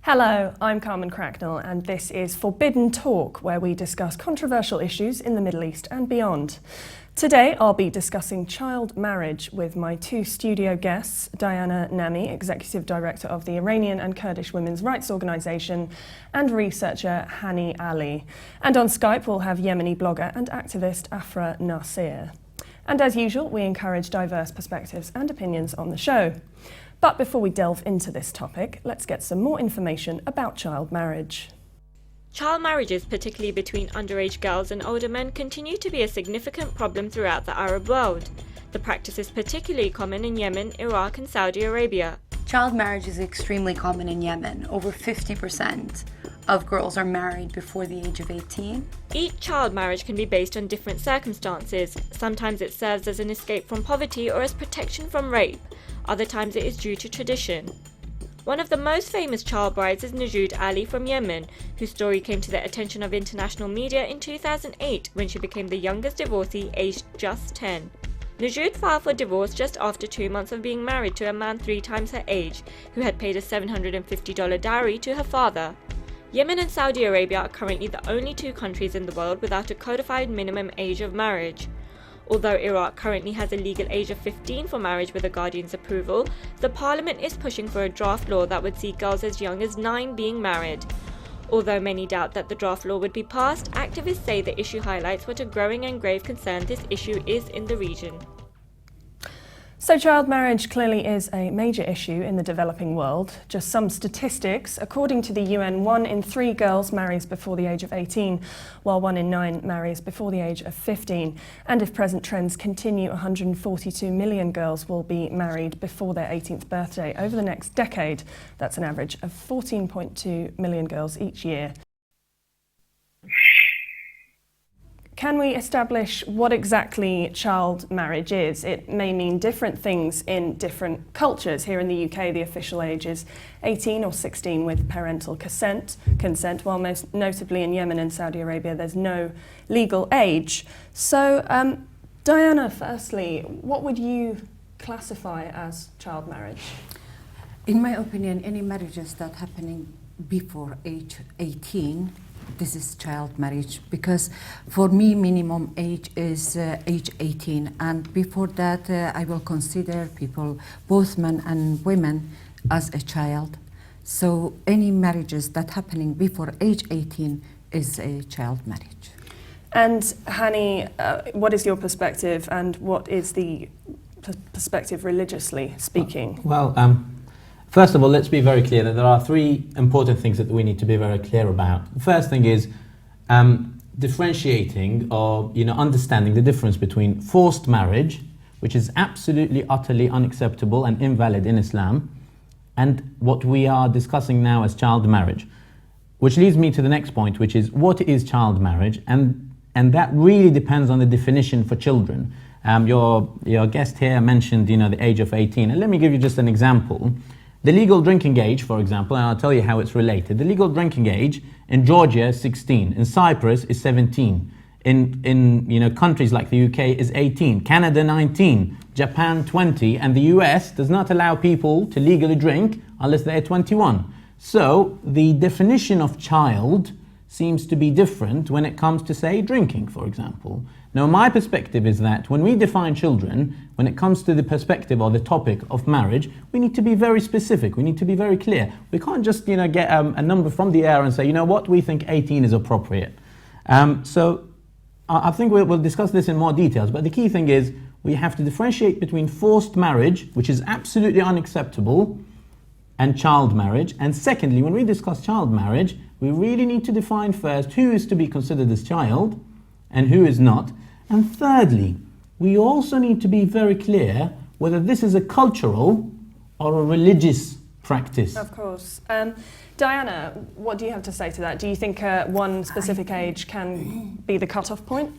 Hello, I'm Carmen Cracknell and this is Forbidden Talk, where we discuss controversial issues in the Middle East and beyond. Today I'll be discussing child marriage with my two studio guests, Diana Nammi, Executive Director of the Iranian and Kurdish Women's Rights Organisation, and researcher Hani Ali. And on Skype we'll have Yemeni blogger and activist Afrah Nasser. And as usual, we encourage diverse perspectives and opinions on the show. But before we delve into this topic, let's get some more information about child marriage. Child marriages, particularly between underage girls and older men, continue to be a significant problem throughout the Arab world. The practice is particularly common in Yemen, Iraq and Saudi Arabia. Child marriage is extremely common in Yemen. Over 50% of girls are married before the age of 18. Each child marriage can be based on different circumstances. Sometimes it serves as an escape from poverty or as protection from rape. Other times it is due to tradition. One of the most famous child brides is Hani Ali from Yemen, whose story came to the attention of international media in 2008 when she became the youngest divorcee aged just 10. Hani filed for divorce just after 2 months of being married to a man 3 times her age, who had paid a $750 dowry to her father. Yemen and Saudi Arabia are currently the only 2 countries in the world without a codified minimum age of marriage. Although Iraq currently has a legal age of 15 for marriage with a guardian's approval, the parliament is pushing for a draft law that would see girls as young as 9 being married. Although many doubt that the draft law would be passed, activists say the issue highlights what a growing and grave concern this issue is in the region. So child marriage clearly is a major issue in the developing world. Just some statistics. According to the UN, 1 in 3 girls marries before the age of 18, while 1 in 9 marries before the age of 15. And if present trends continue, 142 million girls will be married before their 18th birthday over the next decade. That's an average of 14.2 million girls each year. Can we establish what exactly child marriage is? It may mean different things in different cultures. Here in the UK, the official age is 18 or 16 with parental consent, while most notably in Yemen and Saudi Arabia, there's no legal age. So, Diana, firstly, what would you classify as child marriage? In my opinion, any marriages that happening before age 18, this is child marriage, because for me minimum age is age 18, and before that I will consider people, both men and women, as a child. So any marriages that happening before age 18 is a child marriage. And Hani, what is your perspective, and what is the perspective religiously speaking? First of all, let's be very clear that there are 3 important things that we need to be very clear about. The first thing is differentiating or understanding the difference between forced marriage, which is absolutely, utterly unacceptable and invalid in Islam, and what we are discussing now as child marriage. Which leads me to the next point, which is what is child marriage, and that really depends on the definition for children. Your guest here mentioned the age of 18, and let me give you just an example. The legal drinking age, for example, and I'll tell you how it's related. The legal drinking age in Georgia is 16, in Cyprus is 17, in countries like the UK is 18, Canada 19, Japan 20, and the US does not allow people to legally drink unless they're 21. So the definition of child seems to be different when it comes to, say, drinking, for example. Now, my perspective is that when we define children, when it comes to the perspective or the topic of marriage, we need to be very specific. We need to be very clear. We can't just, get a number from the air and say, we think 18 is appropriate. So I think we'll discuss this in more details. But the key thing is we have to differentiate between forced marriage, which is absolutely unacceptable, and child marriage. And secondly, when we discuss child marriage, we really need to define first who is to be considered as child and who is not. And thirdly, we also need to be very clear whether this is a cultural or a religious practice. Of course. Diana, what do you have to say to that? Do you think one specific age can be the cut-off point?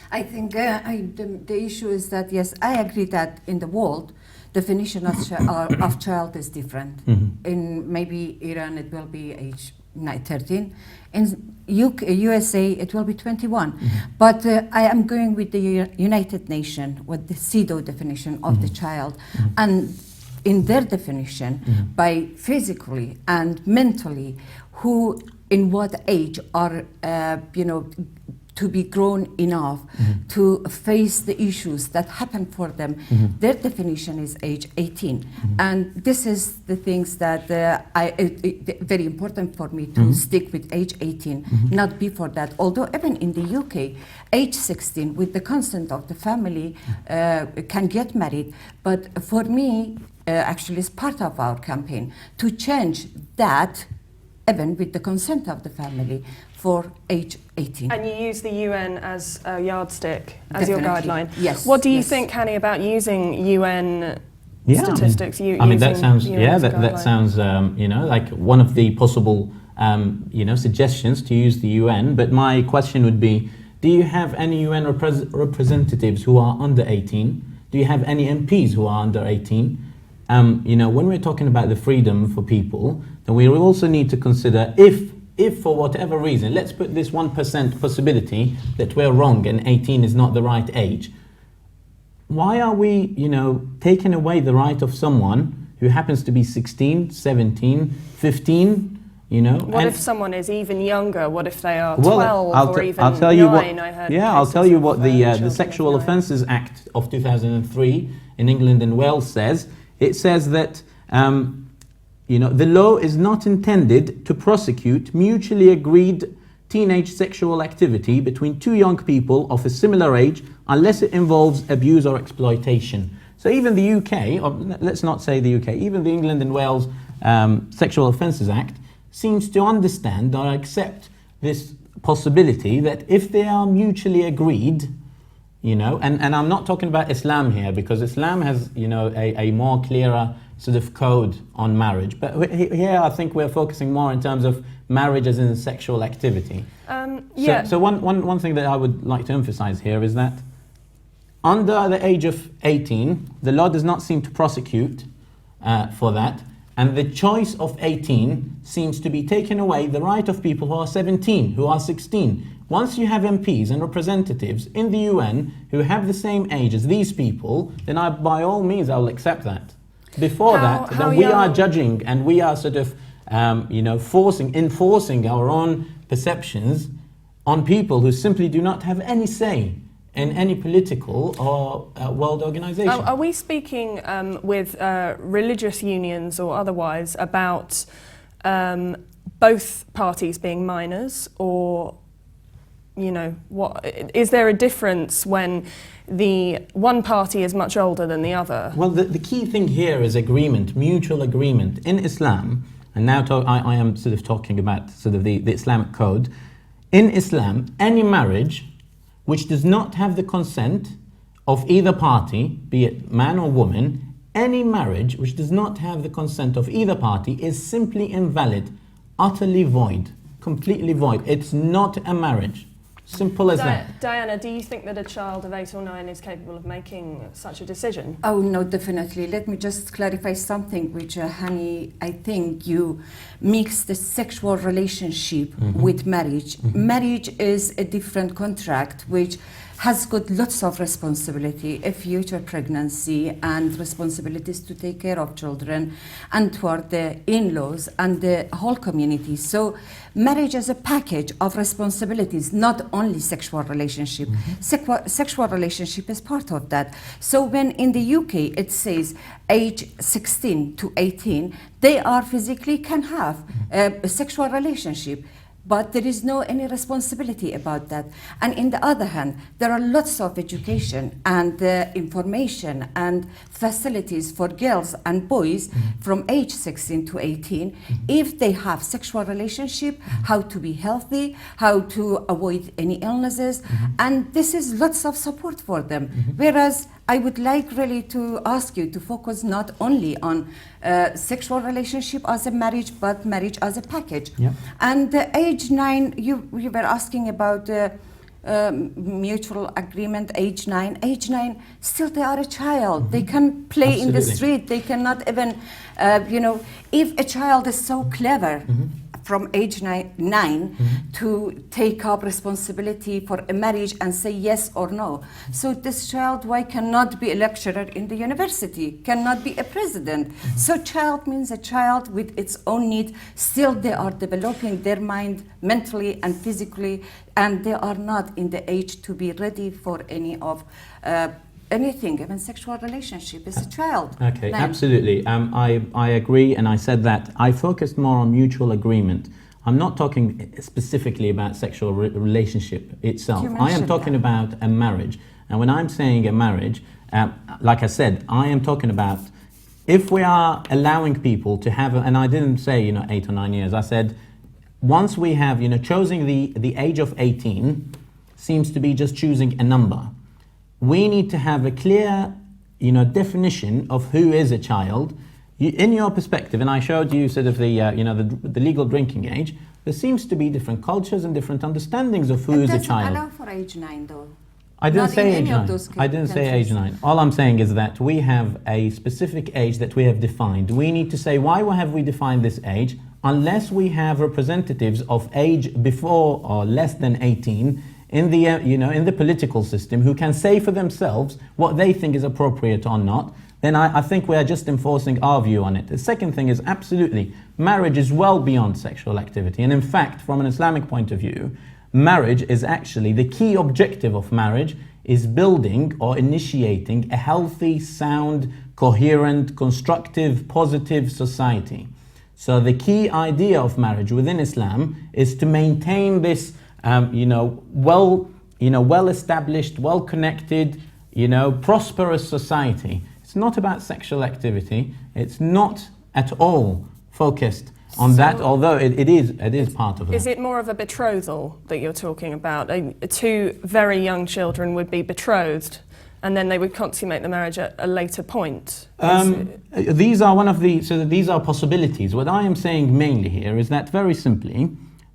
I think the issue is that, yes, I agree that in the world, definition of child is different. Mm-hmm. In maybe Iran, it will be age 13. In USA, it will be 21. Mm-hmm. But I am going with the United Nations, with the CEDAW definition of mm-hmm. the child. Mm-hmm. And in their definition by physically and mentally who in what age are to be grown enough to face the issues that happen for them. Their definition is age 18. And this is the things that very important for me to stick with age 18, not before that. Although even in the UK, age 16, with the consent of the family, can get married. But for me, actually, it's part of our campaign to change that, even with the consent of the family, for age 18. And you use the UN as a yardstick, as your Definitely. guideline. Yes. What do you yes. think, Hani, about using UN statistics? I mean, that sounds that sounds like one of the possible suggestions to use the UN. But my question would be, do you have any UN representatives who are under 18? Do you have any MPs who are under 18? When we're talking about the freedom for people, then we also need to consider if for whatever reason, let's put this 1% possibility that we're wrong and 18 is not the right age. Why are we, taking away the right of someone who happens to be 16, 17, 15, What if someone is even younger? What if they are 12 or even I'll tell you 9? I'll tell you what the Sexual Offences Act of 2003 in England and Wales says. It says that the law is not intended to prosecute mutually agreed teenage sexual activity between two young people of a similar age unless it involves abuse or exploitation. So even the UK, or let's not say the UK, even the England and Wales Sexual Offences Act seems to understand or accept this possibility that if they are mutually agreed, and I'm not talking about Islam here, because Islam has, a more clearer sort of code on marriage. But here I think we're focusing more in terms of marriage as in sexual activity. So one thing that I would like to emphasize here is that under the age of 18, the law does not seem to prosecute for that. And the choice of 18 seems to be taking away the right of people who are 17, who are 16. Once you have MPs and representatives in the UN who have the same age as these people, then by all means I will accept that. Before then we are judging and we are sort of, enforcing our own perceptions on people who simply do not have any say in any political or world organization. Are we speaking with religious unions or otherwise about both parties being minors, or what is there a difference when the one party is much older than the other? Well, the key thing here is agreement, mutual agreement. In Islam, and now I am sort of talking about sort of the Islamic code. In Islam, any marriage which does not have the consent of either party, be it man or woman, any marriage which does not have the consent of either party is simply invalid, utterly void, completely void. It's not a marriage. Simple as that. Diana, do you think that a child of 8 or 9 is capable of making such a decision? Oh, no, definitely. Let me just clarify something, which, Hani, I think you mix the sexual relationship with marriage. Marriage is a different contract, which has got lots of responsibility, a future pregnancy and responsibilities to take care of children and toward the in-laws and the whole community. So marriage is a package of responsibilities, not only sexual relationship. Sexual relationship is part of that. So when in the UK it says age 16 to 18, they are physically can have a sexual relationship. But there is no any responsibility about that. And in the other hand, there are lots of education and information and facilities for girls and boys from age 16 to 18 if they have sexual relationship, how to be healthy, how to avoid any illnesses, and this is lots of support for them. Whereas I would like really to ask you to focus not only on sexual relationship as a marriage, but marriage as a package. And age 9, you were asking about mutual agreement, age 9. Age 9, still they are a child. They can play in the street. They cannot even, if a child is so clever, from age 9 to take up responsibility for a marriage and say yes or no. So this child, why cannot be a lecturer in the university, cannot be a president? So child means a child with its own needs. Still they are developing their mind mentally and physically, and they are not in the age to be ready for any of anything, even sexual relationship. Is a child. Okay, absolutely. I agree, and I said that I focused more on mutual agreement. I'm not talking specifically about sexual relationship itself. I am talking about a marriage. And when I'm saying a marriage, like I said, I am talking about if we are allowing people to have, and I didn't say 8 or 9 years. I said once we have choosing the age of 18 seems to be just choosing a number. We need to have a clear, definition of who is a child. In your perspective, and I showed you sort of the legal drinking age, there seems to be different cultures and different understandings of who is a child. Allow for age 9 though. I didn't Not say in age any of 9. those I didn't say age countries. 9. All I'm saying is that we have a specific age that we have defined. We need to say why have we defined this age unless we have representatives of age before or less than 18 in the in the political system who can say for themselves what they think is appropriate or not. Then I think we are just enforcing our view on it. The second thing is absolutely, marriage is well beyond sexual activity. And in fact, from an Islamic point of view, marriage is actually, the key objective of marriage is building or initiating a healthy, sound, coherent, constructive, positive society. So the key idea of marriage within Islam is to maintain this well-established, well-connected, prosperous society. It's not about sexual activity. It's not at all focused on that, although it is part of it. Is it more of a betrothal that you're talking about? Two very young children would be betrothed, and then they would consummate the marriage at a later point? These are these are possibilities. What I am saying mainly here is that, very simply,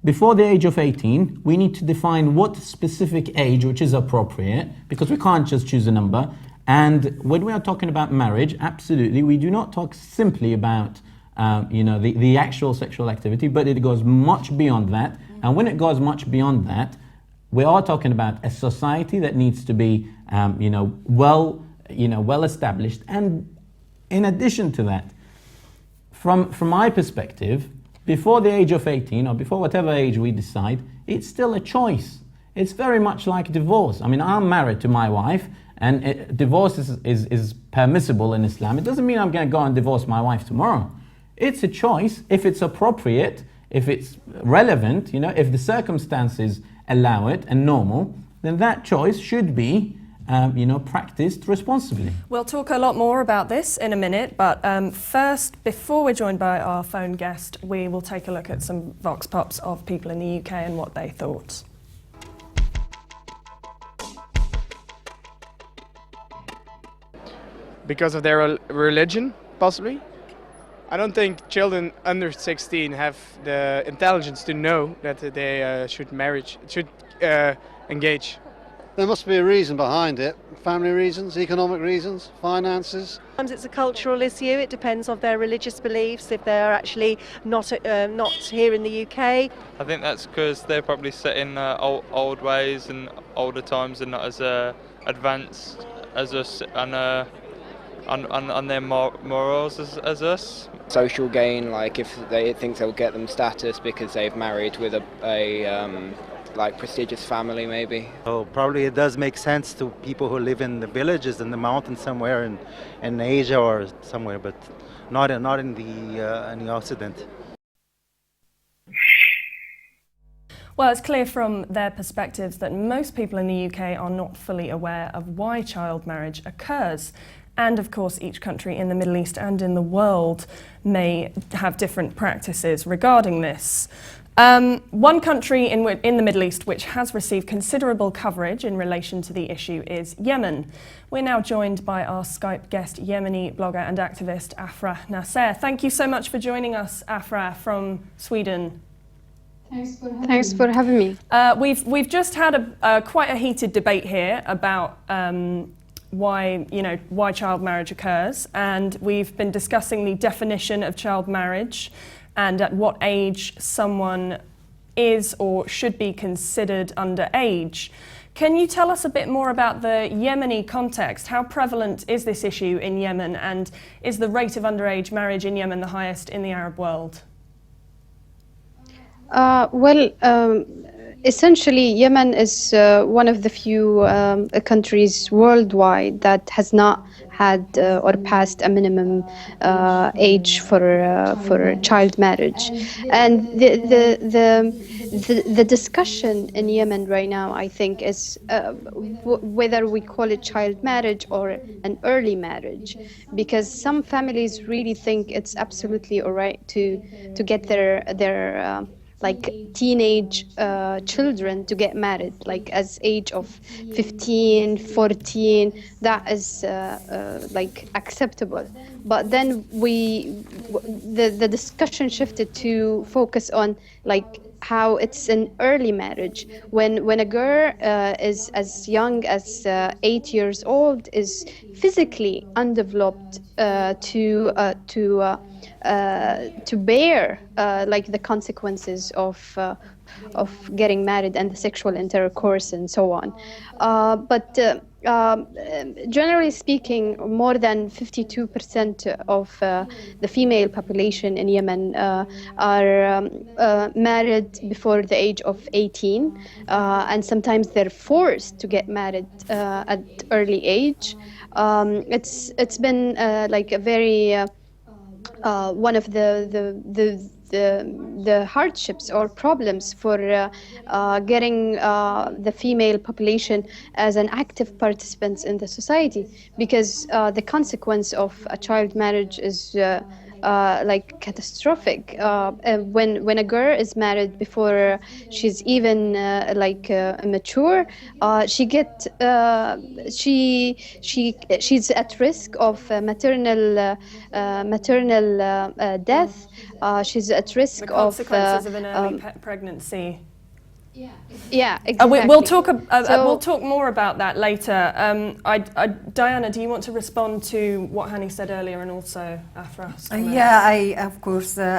before the age of 18, we need to define what specific age which is appropriate, because we can't just choose a number. And when we are talking about marriage, absolutely, we do not talk simply about the actual sexual activity, but it goes much beyond that. And when it goes much beyond that, we are talking about a society that needs to be well established. And in addition to that, from my perspective, before the age of 18 or before whatever age we decide, it's still a choice. It's very much like divorce. I mean, I'm married to my wife, and divorce is permissible in Islam. It doesn't mean I'm going to go and divorce my wife tomorrow. It's a choice. If it's appropriate, if it's relevant, if the circumstances allow it and normal, then that choice should be practiced responsibly. We'll talk a lot more about this in a minute, but first, before we're joined by our phone guest, we will take a look at some vox pops of people in the UK and what they thought. Because of their religion, possibly. I don't think children under 16 have the intelligence to know that they should engage. There must be a reason behind it. Family reasons, economic reasons, finances. Sometimes it's a cultural issue. It depends on their religious beliefs, if they're actually not here in the UK. I think that's because they're probably set in old ways and older times and not as advanced as us and on their morals as us. Social gain, like if they think they'll get them status because they've married with a prestigious family, maybe. Oh, probably it does make sense to people who live in the villages in the mountains somewhere in Asia or somewhere, but not in the Occident. Well, it's clear from their perspectives that most people in the UK are not fully aware of why child marriage occurs. And of course, each country in the Middle East and in the world may have different practices regarding this. One country in the Middle East which has received considerable coverage in relation to the issue is Yemen. We're now joined by our Skype guest, Yemeni blogger and activist Afrah Nasser. Thank you so much for joining us, Afrah, from Sweden. Thanks for having me. We've just had quite a heated debate here about why child marriage occurs, and we've been discussing the definition of child marriage and at what age someone is or should be considered underage. Can you tell us a bit more about the Yemeni context? How prevalent is this issue in Yemen, and is the rate of underage marriage in Yemen the highest in the Arab world? Essentially, Yemen is one of the few countries worldwide that has not had or passed a minimum age for child marriage, and the discussion in Yemen right now, I think, is whether we call it child marriage or an early marriage, because some families really think it's absolutely all right to get their like teenage children to get married, like as age of 15, 14, that is like acceptable. But then the discussion shifted to focus on like how it's an early marriage when a girl is as young as 8 years old, is physically undeveloped to bear like the consequences of getting married and the sexual intercourse and so on. But generally speaking, more than 52% of the female population in Yemen are married before the age of 18, and sometimes they're forced to get married at early age. It's been like a very one of the hardships or problems for getting the female population as an active participants in the society, because the consequence of a child marriage is like catastrophic. When a girl is married before she's even mature, she's at risk of maternal death. She's at risk the consequences of an early pregnancy. Yeah, exactly. We'll talk more about that later. Diana, do you want to respond to what Hani said earlier, and also Afrah?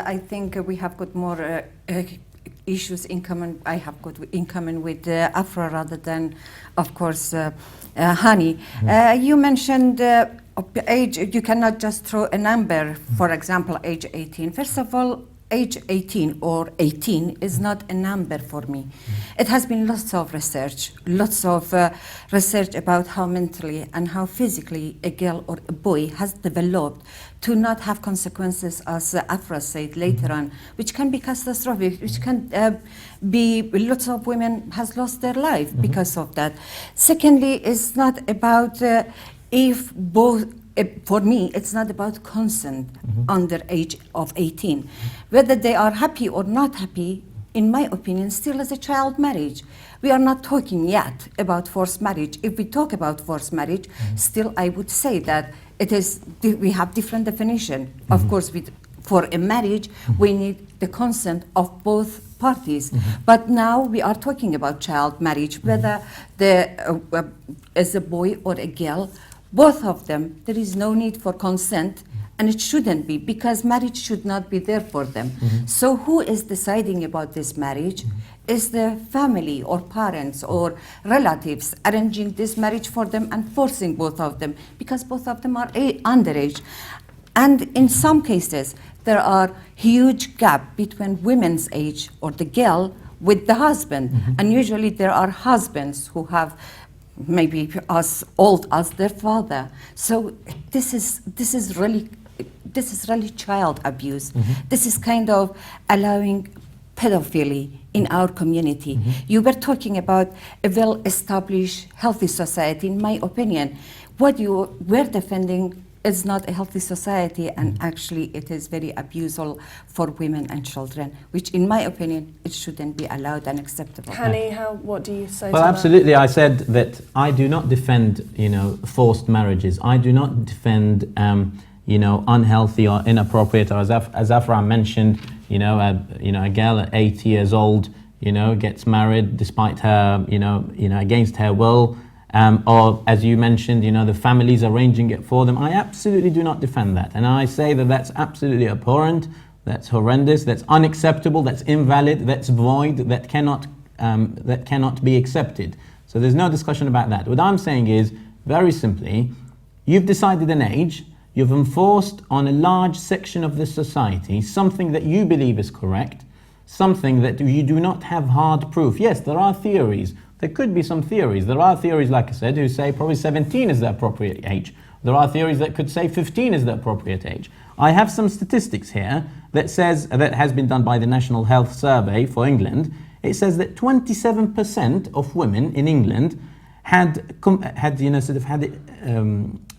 I think we have got more issues in common. I have got in common with Afrah rather than, of course, Hani. You mentioned age. You cannot just throw a number. For example, age 18. First of all, age 18 or 18 is not a number for me. It has been lots of research about how mentally and how physically a girl or a boy has developed to not have consequences, as Afrah said later on, which can be catastrophic, which can be lots of women has lost their life because of that. Secondly, it's not about if both. For me, it's not about consent under age of 18. Whether they are happy or not happy, in my opinion, still is a child marriage. We are not talking yet about forced marriage. If we talk about forced marriage, still I would say that it is. We have different definition. Of course, for a marriage, we need the consent of both parties. But now we are talking about child marriage, whether as a boy or a girl. Both of them, there is no need for consent, and it shouldn't be, because marriage should not be there for them. So who is deciding about this marriage? Is the family or parents or relatives arranging this marriage for them and forcing both of them, because both of them are underage. And in some cases, there are huge gap between women's age or the girl with the husband. And usually there are husbands who have maybe as old as their father. So this is really child abuse. This is kind of allowing pedophilia in our community. You were talking about a well-established, healthy society. In my opinion, what you were defending is not a healthy society, and actually it is very abuseful for women and children, which in my opinion it shouldn't be allowed and acceptable. Hani, what do you say? Well, to absolutely. that? I said that I do not defend, forced marriages. I do not defend, unhealthy or inappropriate. Or as Afrah mentioned, a girl at 8 years old, gets married despite her, against her will. Or as you mentioned, the families arranging it for them. I absolutely do not defend that. And I say that that's absolutely abhorrent. that's horrendous, that's unacceptable, that's invalid, that's void, that cannot be accepted. So there's no discussion about that. What I'm saying is, very simply, you've decided an age, you've enforced on a large section of the society something that you believe is correct, something that you do not have hard proof. Yes, there are theories. There could be some theories. There are theories, like I said, who say probably 17 is the appropriate age. There are theories that could say 15 is the appropriate age. I have some statistics here that has been done by the National Health Survey for England. It says that 27% of women in England had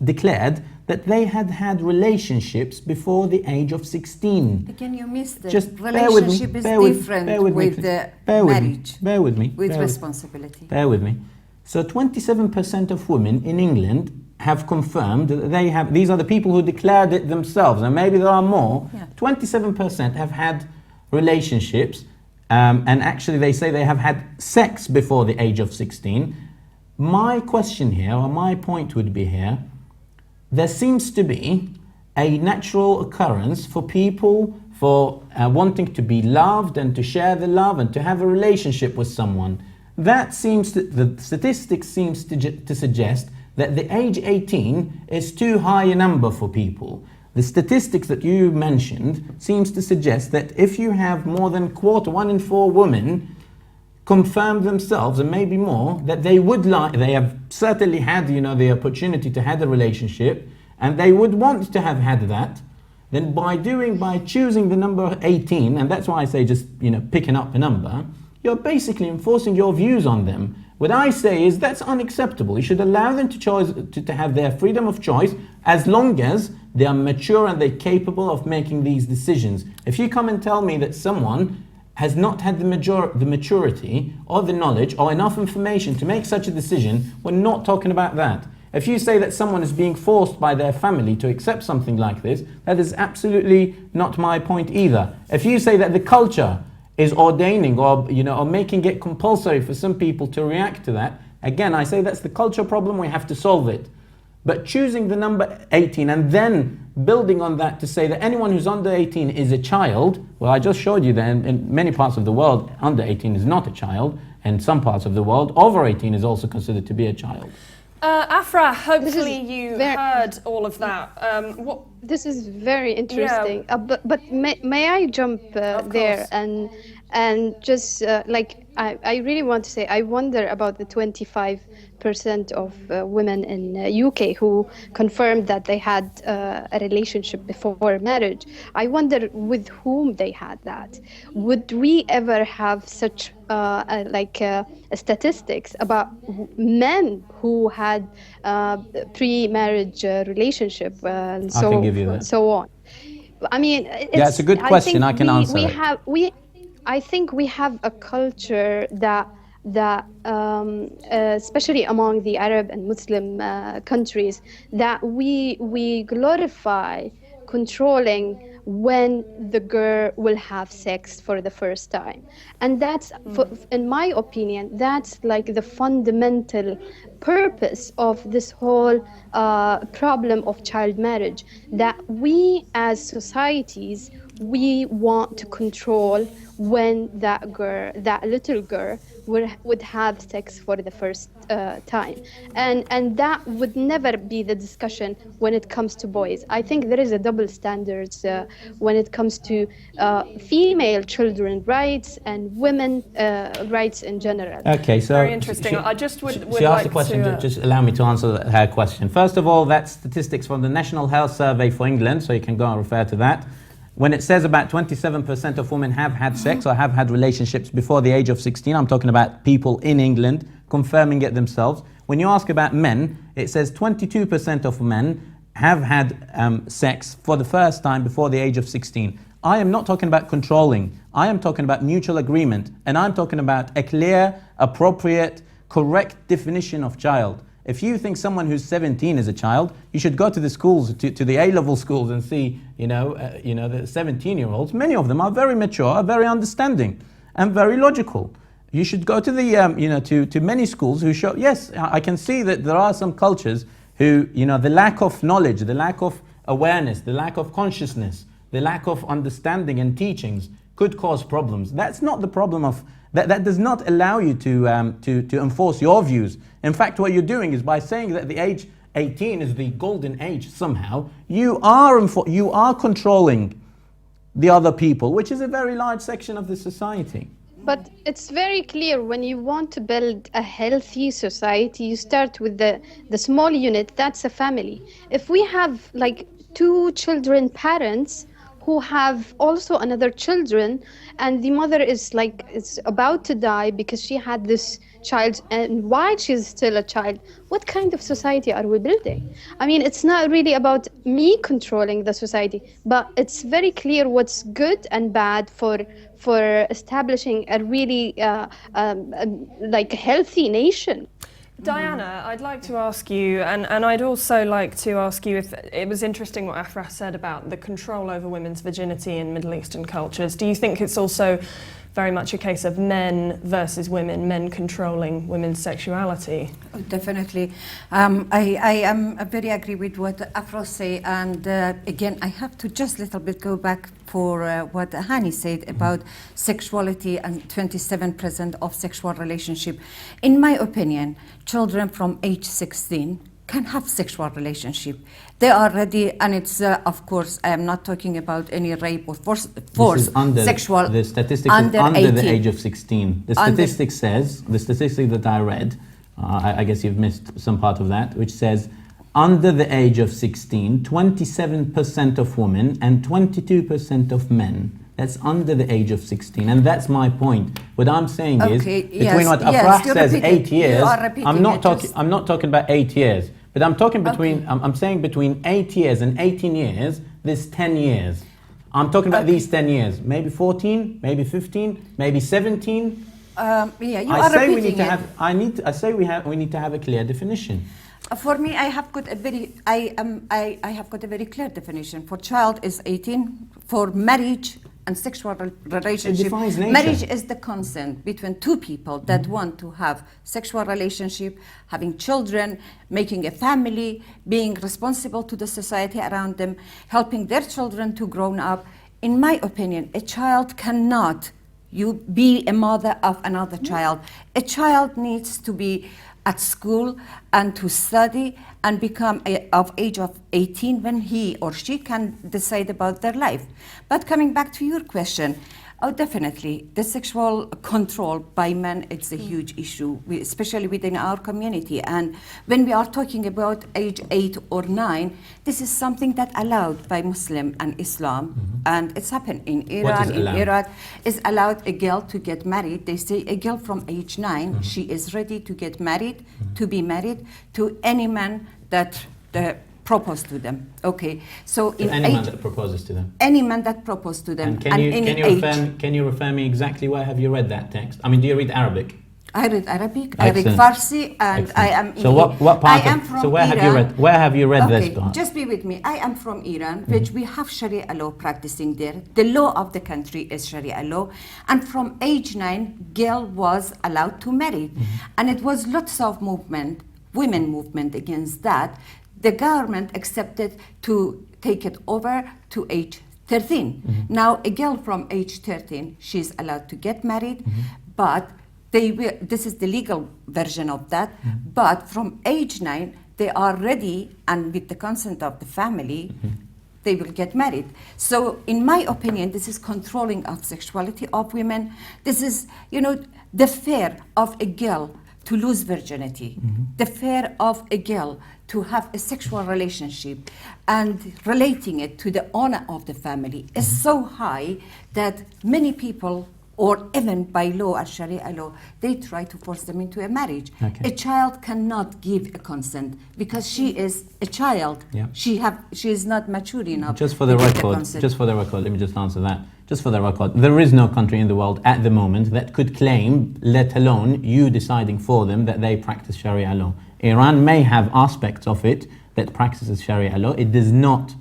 declared that they had relationships before the age of 16. Again, you missed it. Just relationship is different with the marriage. Bear with me. With responsibility. Bear with me. So 27% of women in England have confirmed that they have, these are the people who declared it themselves, and maybe there are more. Yeah. 27% have had relationships, and actually they say they have had sex before the age of 16. My question here, or my point would be here, there seems to be a natural occurrence for people for wanting to be loved and to share the love and to have a relationship with someone. That seems to, the statistics seems to suggest that the age 18 is too high a number for people. The statistics that you mentioned seems to suggest that if you have more than quarter, 1 in 4 women confirm themselves, and maybe more, that they would like, they have certainly had, the opportunity to have a relationship, and they would want to have had that, then by choosing the number 18, and that's why I say just, picking up a number, you're basically enforcing your views on them. What I say is that's unacceptable. You should allow them to have their freedom of choice as long as they are mature and they're capable of making these decisions. If you come and tell me that someone has not had the maturity or the knowledge or enough information to make such a decision, we're not talking about that. If you say that someone is being forced by their family to accept something like this, that is absolutely not my point either. If you say that the culture is ordaining or making it compulsory for some people to react to that, again, I say that's the culture problem, we have to solve it. But choosing the number 18 and then building on that to say that anyone who's under 18 is a child, well, I just showed you that in many parts of the world, under 18 is not a child, and some parts of the world, over 18 is also considered to be a child. Afrah, hopefully you heard all of that. This is very interesting. Yeah. But may I jump there and just I really want to say I wonder about the 25% of women in UK who confirmed that they had a relationship before marriage. I wonder with whom they had that. Would we ever have such statistics about men who had pre-marriage relationship and so on? I mean, it's a good question. I can answer. I think we have a culture that especially among the Arab and Muslim countries, that we glorify controlling when the girl will have sex for the first time. And that's, in my opinion, that's like the fundamental purpose of this whole problem of child marriage, that we as societies, we want to control when that little girl would have sex for the first time. And that would never be the discussion when it comes to boys. I think there is a double standards when it comes to female children rights and women rights in general. Okay, so very interesting. I just would she like asked the question, to just allow me to answer her question. First of all, that's statistics from the National Health Survey for England, so you can go and refer to that. When it says about 27% of women have had sex or have had relationships before the age of 16, I'm talking about people in England confirming it themselves. When you ask about men, it says 22% of men have had sex for the first time before the age of 16. I am not talking about controlling. I am talking about mutual agreement. And I'm talking about a clear, appropriate, correct definition of child. If you think someone who's 17 is a child, you should go to the schools, to the A-level schools and see, the 17-year-olds. Many of them are very mature, very understanding, and very logical. You should go to the, to many schools who show, yes, I can see that there are some cultures who, the lack of knowledge, the lack of awareness, the lack of consciousness the lack of understanding and teachings could cause problems. That's not the problem of, that does not allow you to enforce your views. In fact, what you're doing is by saying that the age 18 is the golden age somehow, you are controlling the other people, which is a very large section of the society. But it's very clear when you want to build a healthy society, you start with the small unit, that's a family. If we have like 2 children parents who have also another children, and the mother is about to die because she had this child, and while she's still a child, what kind of society are we building? I mean, it's not really about me controlling the society, but it's very clear what's good and bad for establishing a really like healthy nation. Diana, I'd like to ask you, and I'd also like to ask you if it was interesting what Afrah said about the control over women's virginity in Middle Eastern cultures. Do you think it's also very much a case of men versus women, men controlling women's sexuality? Oh, definitely. I am very agree with what Afrah say, and again, I have to just a little bit go back for what Hani said about sexuality and 27% of sexual relationship. In my opinion, children from age 16 can have sexual relationship. They are ready, and it's of course I am not talking about any rape or force sexual. The statistics is under the age of 16. The statistic says, the statistic that I read, I guess you've missed some part of that, which says under the age of 16, 27% of women and 22% of men. That's under the age of 16, and that's my point. What I'm saying is, between what Afrah says, 8 years, I'm not talking about 8 years, but I'm talking between, I'm saying between 8 years and 18 years, there's 10 years. I'm talking about these 10 years, maybe 14, maybe 15, maybe 17. You are repeating we need to have, I say we need to have a clear definition. For me, I have got a very clear definition. For child is 18. For marriage and sexual relationship, marriage is the consent between 2 people that want to have sexual relationship, having children, making a family, being responsible to the society around them, helping their children to grow up. In my opinion, a child cannot be a mother of another child. A child needs to be at school and to study and become of age of 18 when he or she can decide about their life. But coming back to your question, definitely the sexual control by men, it's a huge issue, especially within our community. And when we are talking about age 8 or 9, this is something that allowed by Muslim and Islam, and it's happened in Iran, in Iraq. Is allowed a girl to get married. They say a girl from age 9, she is ready to get married, to be married to any man that propose to them. Okay, so in any man that proposes to them. Any man that proposes to them. And can you refer me exactly where have you read that text? I mean, do you read Arabic? I read Arabic. I read Farsi, and I am. So what part? So where have you read? Where have you read this part? Just be with me. I am from Iran, which we have Sharia law practicing there. The law of the country is Sharia law, and from age 9, girl was allowed to marry, and it was lots of movement, women movement against that. The government accepted to take it over to age 13. Now, a girl from age 13, she's allowed to get married, but this is the legal version of that. But from age 9, they are ready, and with the consent of the family, they will get married. So, in my opinion, this is controlling of sexuality of women. This is, the fear of a girl to lose virginity, the fear of a girl to have a sexual relationship and relating it to the honor of the family is so high that many people, or even by law or Sharia law, they try to force them into a marriage. A child cannot give a consent because she is a child. She is not mature enough. Just for the record, let me just answer that. Just for the record, there is no country in the world at the moment that could claim, let alone you deciding for them, that they practice Sharia law. Iran may have aspects of it that practices Sharia law. It does not,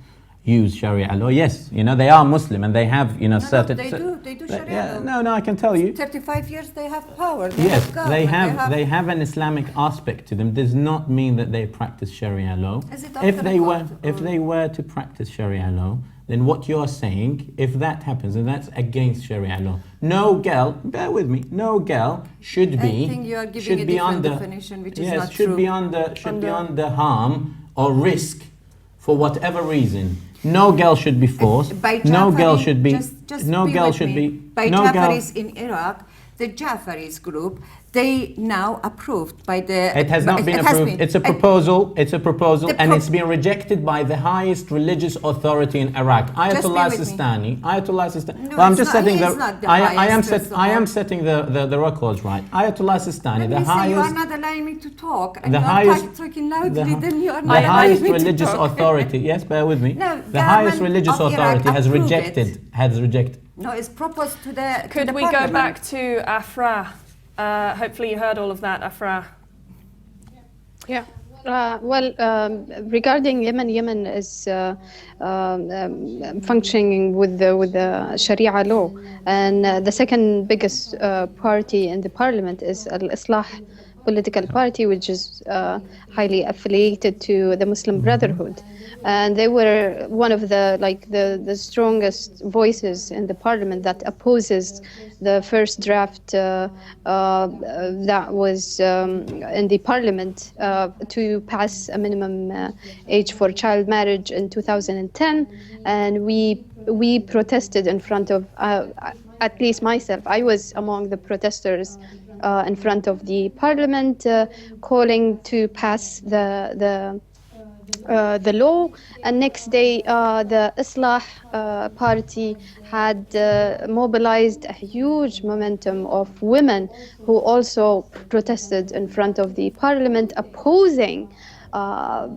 use Sharia law. Yes, they are Muslim and they have, certain... They do Sharia law. No, I can tell you. 35 years they have power. Yes, they have an Islamic aspect to them. Does not mean that they practice Sharia law. If they were to practice Sharia law, then what you're saying, if that happens, then that's against Sharia law. No girl, bear with me, no girl should be... I think you are giving a different definition, which is not should true. Be under harm or risk for whatever reason. No girl should be forced. No girl should be... No girl should be... By Jafaris in Iraq, the Jafaris group, they now approved by the... It has not been approved. It's a proposal. It's a proposal, and it's been rejected by the highest religious authority in Iraq, Ayatollah Sistani. Ayatollah Sistani. No, well, I'm just setting I am setting the records right. Ayatollah Sistani, the highest. You are not allowing me to talk. And the you highest. Are talking loudly. Then you are the highest religious authority. Yes, bear with me. No, the highest religious authority has rejected. No, it's proposed to the. Could we go back to Afrah? Hopefully you heard all of that, Afrah. Yeah. Regarding Yemen is functioning with the Sharia law, and the second biggest party in the parliament is Al-Islah political party, which is highly affiliated to the Muslim Brotherhood, and they were one of the strongest voices in the parliament that opposes the first draft that was in the parliament to pass a minimum age for child marriage in 2010, and we protested in front of at least myself. I was among the protesters in front of the parliament, calling to pass the law. And next day, the Islah party had mobilized a huge momentum of women who also protested in front of the parliament, opposing the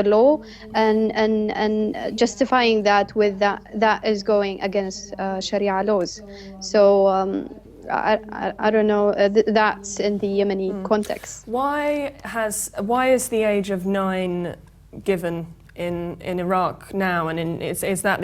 law and justifying that with that is going against Sharia laws. So I don't know. That's in the Yemeni context. Why is the age of 9 given in Iraq now, and is that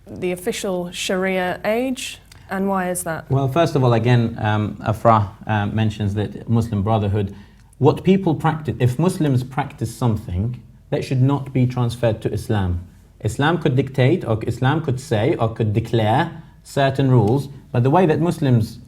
the official Sharia age? And why is that? Well, first of all, again, Afrah mentions that Muslim Brotherhood. What people practice, if Muslims practice something, that should not be transferred to Islam. Islam could dictate, or Islam could say, or could declare certain rules, but the way that Muslims,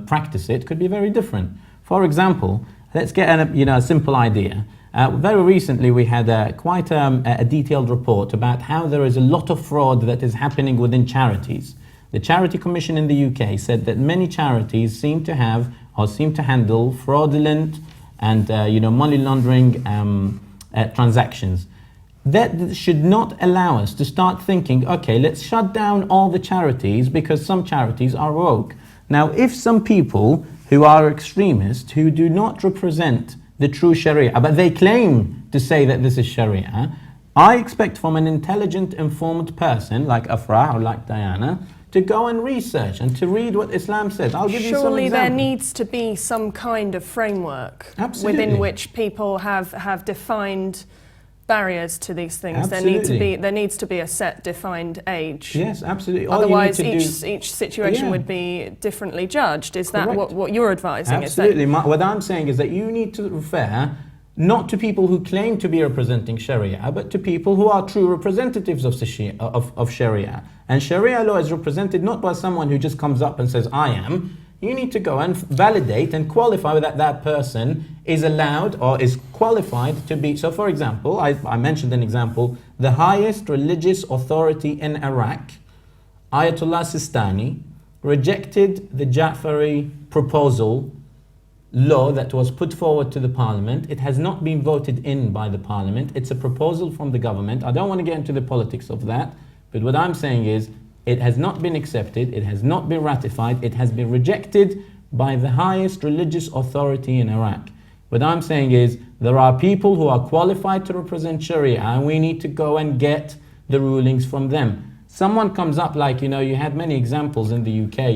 practice it could be very different. For example, let's get a simple idea. Very recently, we had quite a detailed report about how there is a lot of fraud that is happening within charities. The Charity Commission in the UK said that many charities seem to have or seem to handle fraudulent and money laundering transactions. That should not allow us to start thinking, okay, let's shut down all the charities because some charities are woke. Now, if some people who are extremists, who do not represent the true Sharia, but they claim to say that this is Sharia, I expect from an intelligent, informed person like Afrah or like Diana to go and research and to read what Islam says. I'll give you some examples. Surely there needs to be some kind of framework within which people have defined barriers to these things. Absolutely. There needs to be a set defined age. Yes, absolutely. Otherwise, each situation would be differently judged. Is that what you're advising? Absolutely. What I'm saying is that you need to refer not to people who claim to be representing Sharia, but to people who are true representatives of Sharia. And Sharia law is represented not by someone who just comes up and says, I am. You need to go and validate and qualify that that person is allowed or is qualified to be. So, for example, I mentioned an example. The highest religious authority in Iraq, Ayatollah Sistani, rejected the Ja'fari proposal law that was put forward to the parliament. It has not been voted in by the parliament. It's a proposal from the government. I don't want to get into the politics of that, but what I'm saying is it has not been accepted, it has not been ratified, it has been rejected by the highest religious authority in Iraq. What I'm saying is there are people who are qualified to represent Sharia and we need to go and get the rulings from them. Someone comes up like, you had many examples in the UK,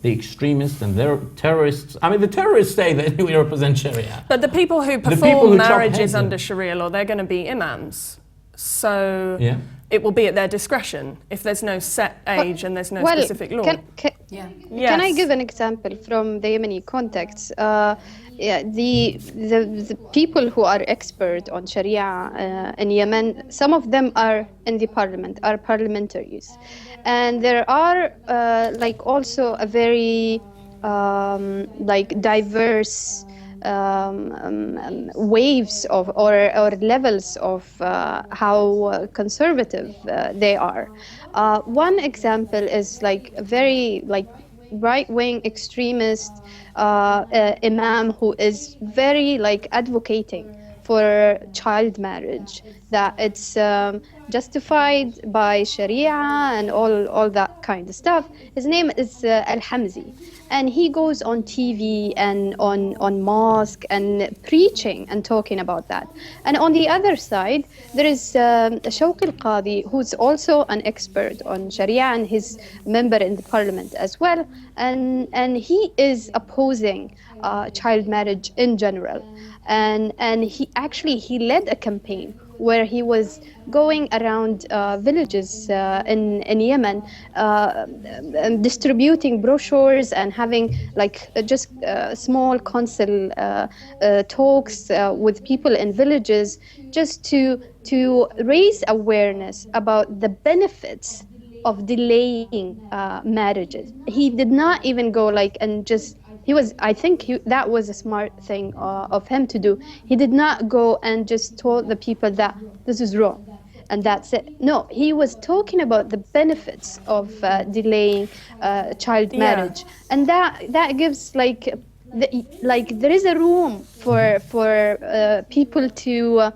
the extremists and their terrorists. I mean, the terrorists say that we represent Sharia. But the people who perform marriages under Sharia law, they're going to be imams. so Yeah. it will be at their discretion if there's no set age and there's no specific law. Can I give an example from the Yemeni context? The people who are expert on Sharia in Yemen, some of them are in the parliament, are parliamentarians, and there are like also a very like diverse waves of or levels of how conservative they are. One example is like a very like right-wing extremist imam who is very like advocating for child marriage, that it's justified by Sharia and all that kind of stuff. His name is Al-Hamzi, and he goes on TV and on mosque and preaching and talking about that. And on the other side, there is Shawq al-Qadi, who's also an expert on Sharia and he's member in the parliament as well. And he is opposing child marriage in general. And he led a campaign where he was going around villages in Yemen, distributing brochures and having like just small council talks with people in villages, just to raise awareness about the benefits of delaying marriages. He did not even go like and just. I think that was a smart thing of him to do. He did not go and just told the people that this is wrong and that's it. No, he was talking about the benefits of delaying child marriage. And that gives like there is a room for people to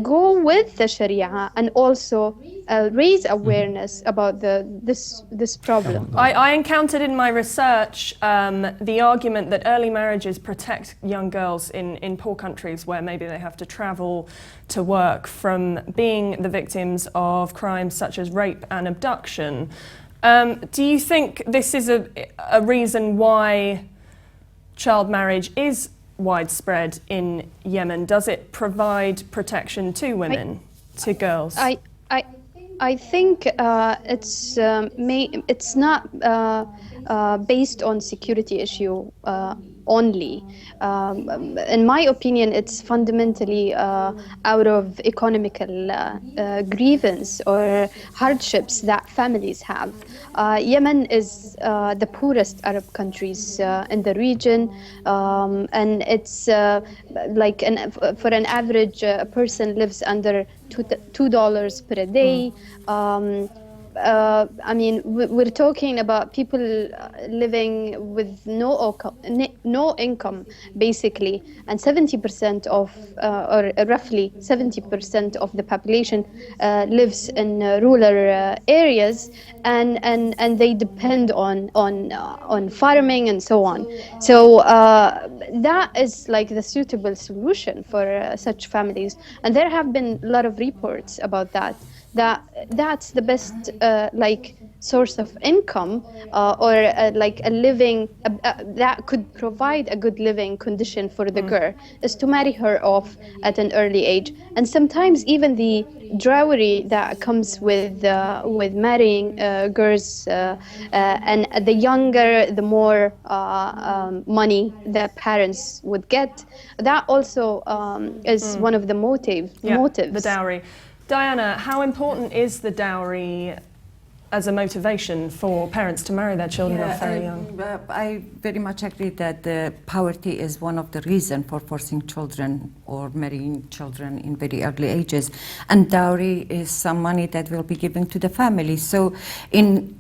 go with the Sharia and also raise awareness about this problem. I encountered in my research the argument that early marriages protect young girls in poor countries where maybe they have to travel to work from being the victims of crimes such as rape and abduction. Do you think this is a reason why child marriage is widespread in Yemen? Does it provide protection to women, to girls? I think it's not based on security issue only. In my opinion, it's fundamentally out of economical grievance or hardships that families have. Yemen is the poorest Arab countries in the region, and it's like for an average person lives under $2 per day. I mean, we're talking about people living with no income, basically, and 70% of, or roughly 70% of the population lives in rural areas, and they depend on farming and so on. So that is like the suitable solution for such families, and there have been a lot of reports about that. That's the best like source of income or like a living that could provide a good living condition for the girl is to marry her off at an early age. And sometimes even the dowry that comes with marrying girls, and the younger, the more money the parents would get. That also is one of the motives. The dowry. Diana, how important is the dowry as a motivation for parents to marry their children off very young? I very much agree that poverty is one of the reasons for forcing children or marrying children in very early ages. And dowry is some money that will be given to the family. So in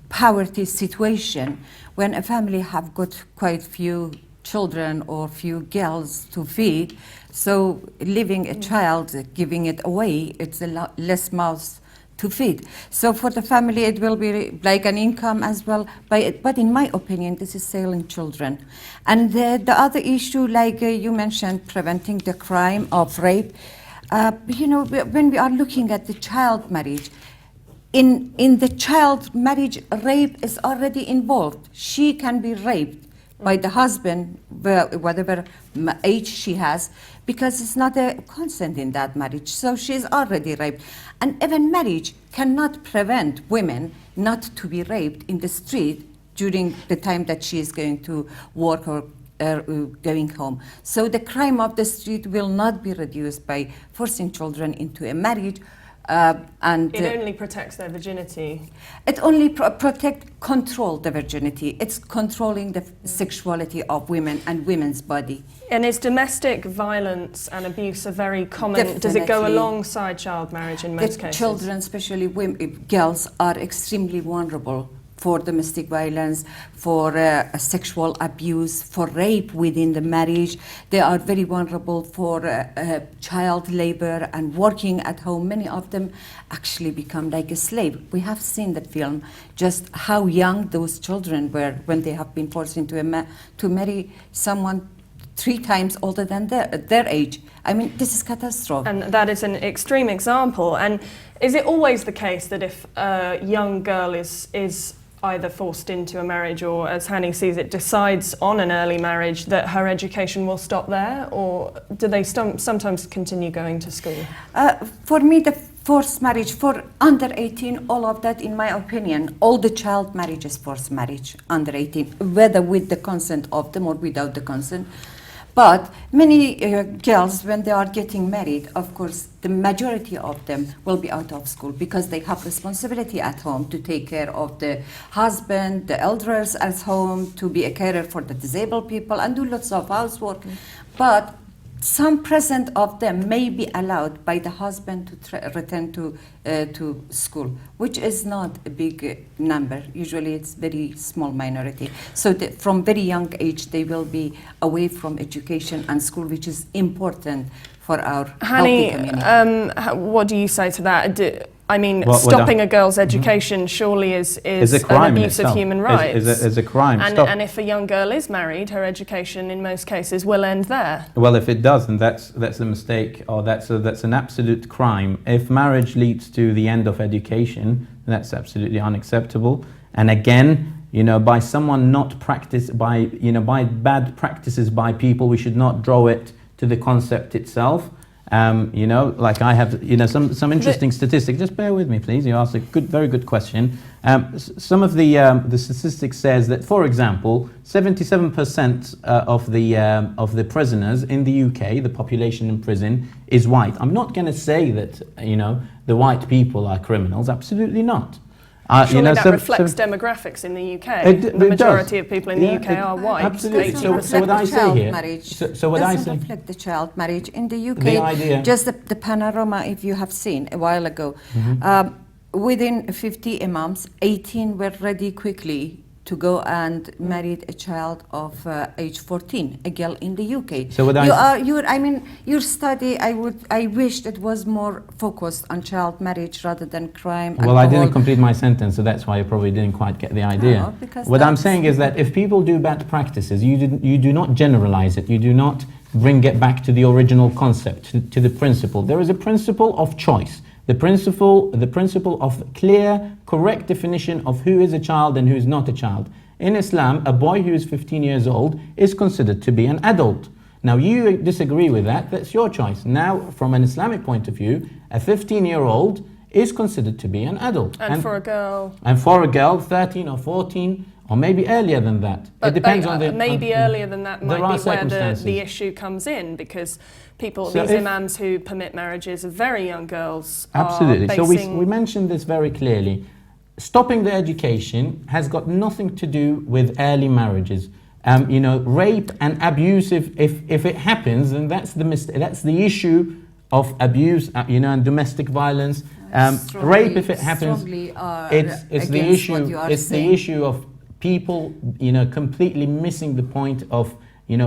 poverty situation, when a family have got quite few children or few girls to feed, so leaving a child, giving it away, it's a lot less mouths to feed. So for the family, it will be like an income as well. But in my opinion, this is selling children. And the other issue, like you mentioned, preventing the crime of rape. You know, when we are looking at the child marriage, in the child marriage, rape is already involved. She can be raped by the husband, whatever age she has, because it's not a consent in that marriage. So she's already raped. And even marriage cannot prevent women not to be raped in the street during the time that she is going to work or going home. So the crime of the street will not be reduced by forcing children into a marriage. And it only protects their virginity. It only control the virginity. It's controlling the sexuality of women and women's body. And is domestic violence and abuse a very common? Definitely. Does it go alongside child marriage in most cases? Children, especially women, girls, are extremely vulnerable for domestic violence, for sexual abuse, for rape within the marriage. They are very vulnerable for child labor and working at home. Many of them actually become like a slave. We have seen the film, just how young those children were when they have been forced into to marry someone 3 times older than their age. I mean, this is catastrophe. And that is an extreme example. And is it always the case that if a young girl is either forced into a marriage or, as Hani sees it, decides on an early marriage, that her education will stop there? Or do they sometimes continue going to school? For me, the forced marriage for under 18, all of that, in my opinion, all the child marriage is forced marriage under 18, whether with the consent of them or without the consent. But many girls, when they are getting married, of course, the majority of them will be out of school because they have responsibility at home to take care of the husband, the elders at home, to be a carer for the disabled people and do lots of housework. But some percent of them may be allowed by the husband to return to school, which is not a big number. Usually it's very small minority. So from very young age, they will be away from education and school, which is important for our healthy community. What do you say to that? Stopping a girl's education surely is a crime, an abuse of human rights. Is a crime. And if a young girl is married, her education in most cases will end there. Well, if it does, then that's a mistake, or that's an absolute crime. If marriage leads to the end of education, that's absolutely unacceptable. And again, by someone not practice, by bad practices by people, we should not draw it to the concept itself. Like I have, some interesting statistics. Just bear with me, please. You asked a very good question. Some of the statistics says that, for example, 77% of the prisoners in the UK, the population in prison, is white. I'm not going to say that the white people are criminals. Absolutely not. Surely that reflects demographics in the UK. The majority of people in the UK are white. Absolutely. So what I say here, doesn't reflect the child marriage in the UK. Just the panorama, if you have seen a while ago, within 50 imams, 18 were ready quickly to go and married a child of age 14, a girl in the UK. So your study, I wished it was more focused on child marriage rather than crime. Well, I didn't complete my sentence, so that's why you probably didn't quite get the idea. What I'm saying is that if people do bad practices, you do not generalize it. You do not bring it back to the original concept, to the principle. There is a principle of choice. The principle of clear, correct definition of who is a child and who is not a child. In Islam, a boy who is 15 years old is considered to be an adult. Now, you disagree with that, that's your choice. Now, from an Islamic point of view, a 15-year-old is considered to be an adult. And for a girl? And for a girl, 13 or 14, or maybe earlier than that. But it depends on the... Maybe earlier than that might be where the issue comes in, because these imams who permit marriages of very young girls absolutely. are So we mentioned this very clearly. Stopping the education has got nothing to do with early marriages. Rape and abuse, if it happens, then that's the issue of abuse, and domestic violence. Rape, if it happens, it's the issue. It's the issue of people, completely missing the point of,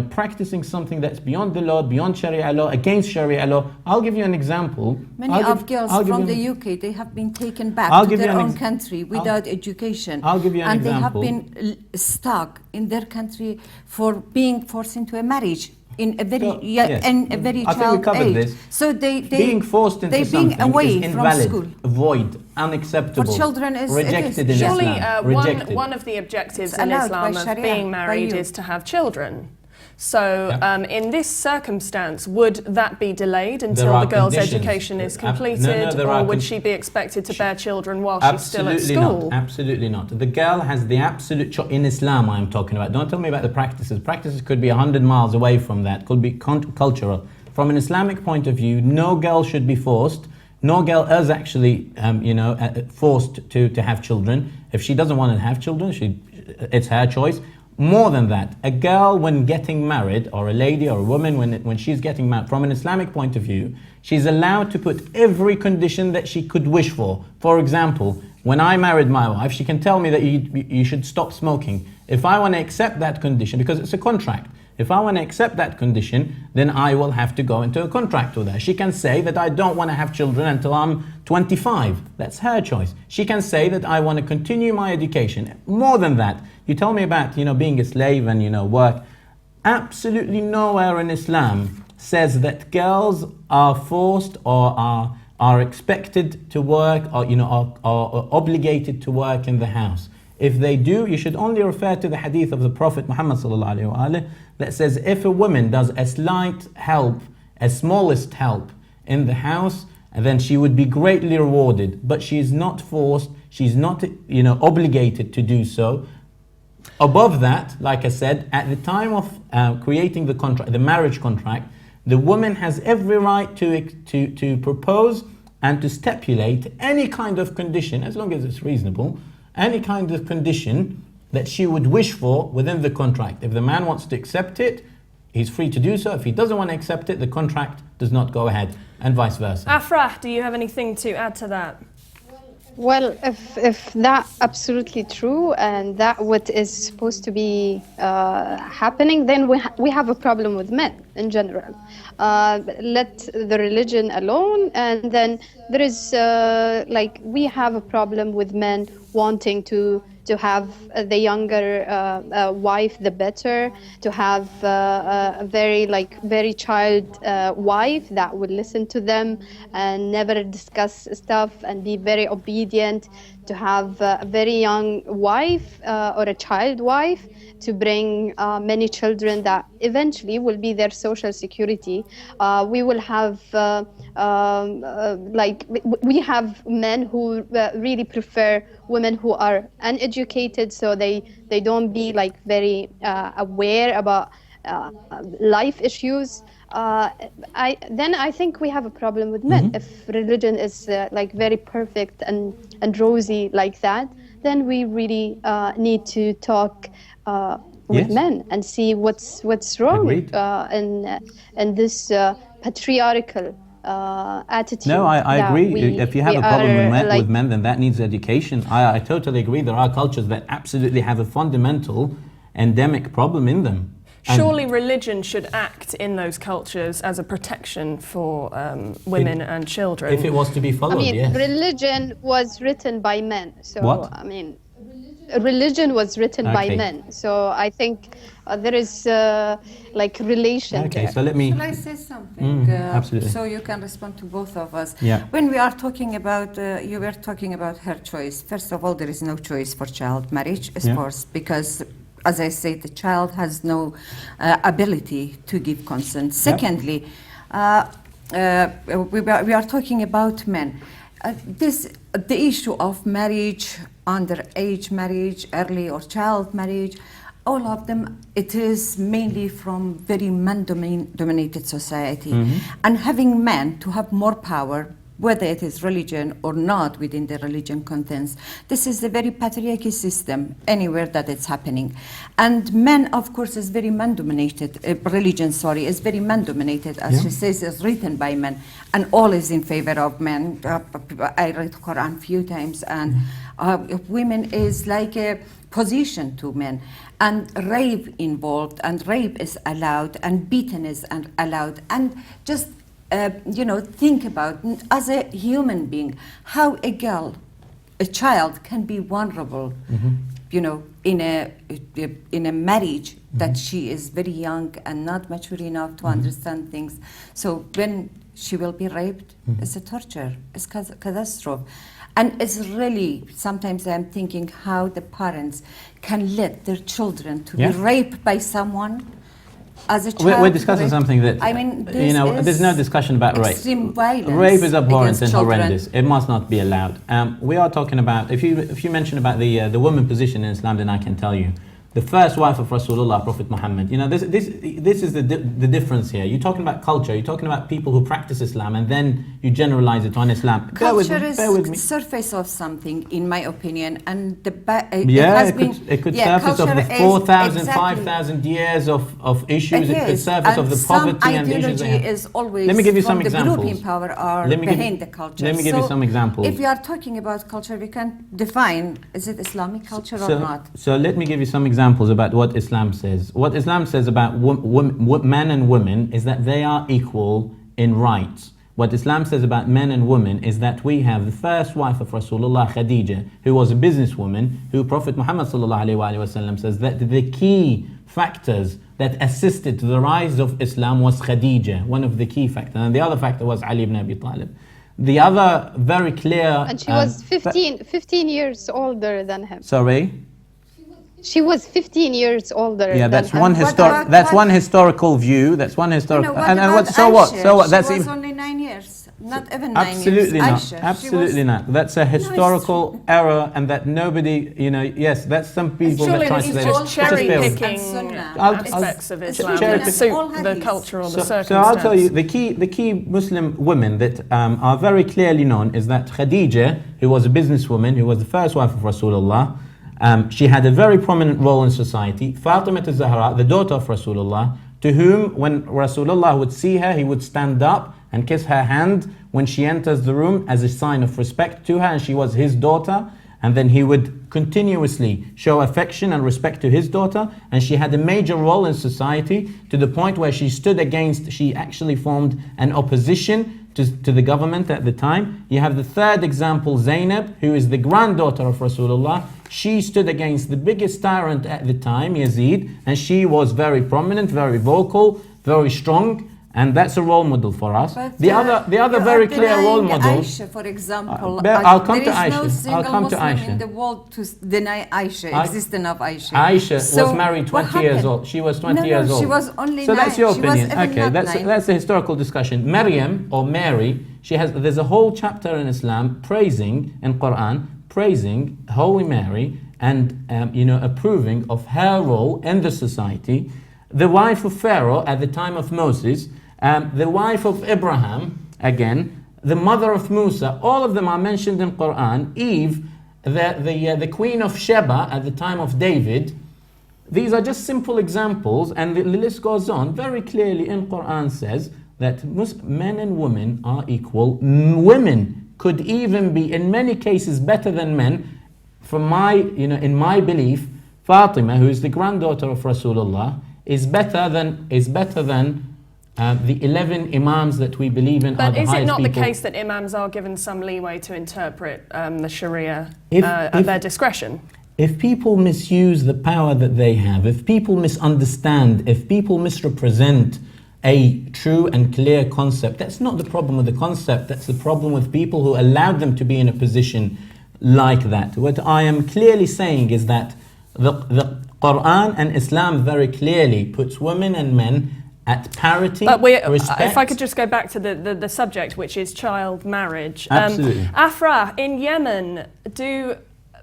practicing something that's beyond the law, beyond Sharia law, against Sharia law. I'll give you an example. Many girls from the UK, they have been taken back to their own country without education. I'll give you an example. And they have been stuck in their country for being forced into a marriage in a very Yes. in a very I think we child covered age. this. So they being forced into they something being away is from invalid, school. void, unacceptable, For children is rejected in Surely Islam. one, one of the objectives It's in allowed Islam by of Sharia, being by married you. is to have children. So in this circumstance, would that be delayed until the girl's education is completed, or would she be expected to bear children while she's still at school? Absolutely not. The girl has the absolute choice. In Islam, I'm talking about. Don't tell me about the practices. Practices could be 100 miles away from that. Could be cultural. From an Islamic point of view, no girl should be forced. No girl is actually, forced to have children. If she doesn't want to have children, it's her choice. More than that, a girl when getting married, or a lady or a woman when she's getting married, from an Islamic point of view, she's allowed to put every condition that she could wish for. For example, when I married my wife, she can tell me that you should stop smoking. If I want to accept that condition, because it's a contract, if I want to accept that condition, then I will have to go into a contract with her. She can say that I don't want to have children until I'm 25. That's her choice. She can say that I want to continue my education. More than that, you tell me about, being a slave and, work. Absolutely nowhere in Islam says that girls are forced or are expected to work or, are obligated to work in the house. If they do, you should only refer to the hadith of the Prophet Muhammad that says if a woman does a slight help, a smallest help in the house, then she would be greatly rewarded. But she is not forced, she's not obligated to do so. Above that, like I said, at the time of creating the contract, the marriage contract, the woman has every right to propose and to stipulate any kind of condition, as long as it's reasonable, any kind of condition that she would wish for within the contract. If the man wants to accept it, he's free to do so. If he doesn't want to accept it, the contract does not go ahead, and vice versa. Afrah, do you have anything to add to that? Well, if that absolutely true and that what is supposed to be happening, then we have a problem with men in general. Let the religion alone, and then there is we have a problem with men wanting to have the younger wife, the better, to have a very child wife that would listen to them and never discuss stuff and be very obedient, to have a very young wife or a child wife to bring many children that eventually will be their social security. We will have we have men who really prefer women who are uneducated, so they don't be very aware about life issues. I think we have a problem with men. If religion is very perfect and rosy like that, then we really need to talk with men and see what's wrong in this patriarchal attitude. No, I agree. If you have a problem with men, then that needs education. I totally agree. There are cultures that absolutely have a fundamental endemic problem in them. Surely religion should act in those cultures as a protection for women and children. If it was to be followed, yes. Religion was written by men. So, what? Religion was written by men. So I think there is relation Okay, there. so let me... Shall I say something? Absolutely. So you can respond to both of us. Yeah. When we are talking about, you were talking about her choice. First of all, there is no choice for child marriage, of course, because as I say, the child has no ability to give consent. Secondly, we are talking about men. The issue of marriage, underage marriage, early or child marriage, all of them, it is mainly from very man-dominated society. And having men to have more power, whether it is religion or not within the religion contents. This is a very patriarchy system anywhere that it's happening. And men, of course, is very man-dominated, religion, is very man-dominated, as she says, is written by men, and all is in favor of men. I read Quran a few times, and women is like a position to men, and rape involved, and rape is allowed, and beaten is allowed, and just think about, as a human being, how a child can be vulnerable, in a marriage that she is very young and not mature enough to understand things. So when she will be raped, it's a torture, it's catastrophe. And it's really, sometimes I'm thinking how the parents can let their children to be raped by someone as a child. We're discussing something that, I mean, there's no discussion about rape. Extreme violence. Rape is abhorrent and children. horrendous. It must not be allowed. We are talking about, if you mention about the woman position in Islam, then I can tell you. The first wife of Rasulullah, Prophet Muhammad. This is the difference here. You're talking about culture. You're talking about people who practice Islam, and then you generalize it on Islam. Culture bear is with me. surface of something, in my opinion, and it could surface of the 4,000, 5,000 years of issues. It could surface of the poverty and the issues. Ideology is always Let me give you some the examples. group in power are behind the culture. Let me give you some examples. If we are talking about culture, we can define, is it Islamic culture or not? So let me give you some examples about what Islam says. What Islam says about men and women is that they are equal in rights. What Islam says about men and women is that we have the first wife of Rasulullah, Khadija, who was a businesswoman, who Prophet Muhammad ﷺ says that the key factors that assisted to the rise of Islam was Khadija, one of the key factors. And the other factor was Ali ibn Abi Talib. The other very clear... And she was 15 years older than him. Sorry? She was 15 years older. Yeah, that's than one him. one historical view. That's one historical. So what? That's she was only 9 years, not even 9 years. Absolutely not. Aisha, Absolutely not. That's a historical error, and that nobody, yes, that's some people that try to say. Just cherry picking aspects of Islam that suit the culture or the circumstance. So I'll tell you, the key Muslim women that are very clearly known is that Khadija, who was a businesswoman, who was the first wife of Rasulullah. She had a very prominent role in society. Fatima al-Zahra, the daughter of Rasulullah, to whom when Rasulullah would see her, he would stand up and kiss her hand when she enters the room as a sign of respect to her, and she was his daughter. And then he would continuously show affection and respect to his daughter. And she had a major role in society to the point where she actually formed an opposition to the government at the time. You have the third example, Zainab, who is the granddaughter of Rasulullah. She stood against the biggest tyrant at the time, Yazid, and she was very prominent, very vocal, very strong, and that's a role model for us. But, the other very clear role model. Aisha, for example, I'll come to there is Aisha. no single I'll come to Muslim Aisha. in the world to deny existence of Aisha. Aisha was married 20 years old. She was 20 years old. She was only 9. So that's your she opinion. Was Okay, that's a historical discussion. Maryam or Mary, there's a whole chapter in Islam praising Holy Mary and approving of her role in the society. The wife of Pharaoh at the time of Moses, the wife of Abraham, again, the mother of Musa, all of them are mentioned in Quran. Eve, the queen of Sheba at the time of David. These are just simple examples, and the list goes on. Very clearly in Quran says that men and women are equal. Women could even be, in many cases, better than men. In my belief, Fatima, who is the granddaughter of Rasulullah, is better than the 11 imams that we believe in. But are the is it not people. the case that imams are given some leeway to interpret the Sharia at their discretion? If people misuse the power that they have, if people misunderstand, if people misrepresent a true and clear concept, that's not the problem with the concept, that's the problem with people who allowed them to be in a position like that. What I am clearly saying is that the Quran and Islam very clearly puts women and men at parity, respect. If I could just go back to the subject, which is child marriage. Absolutely. Afrah, in Yemen, do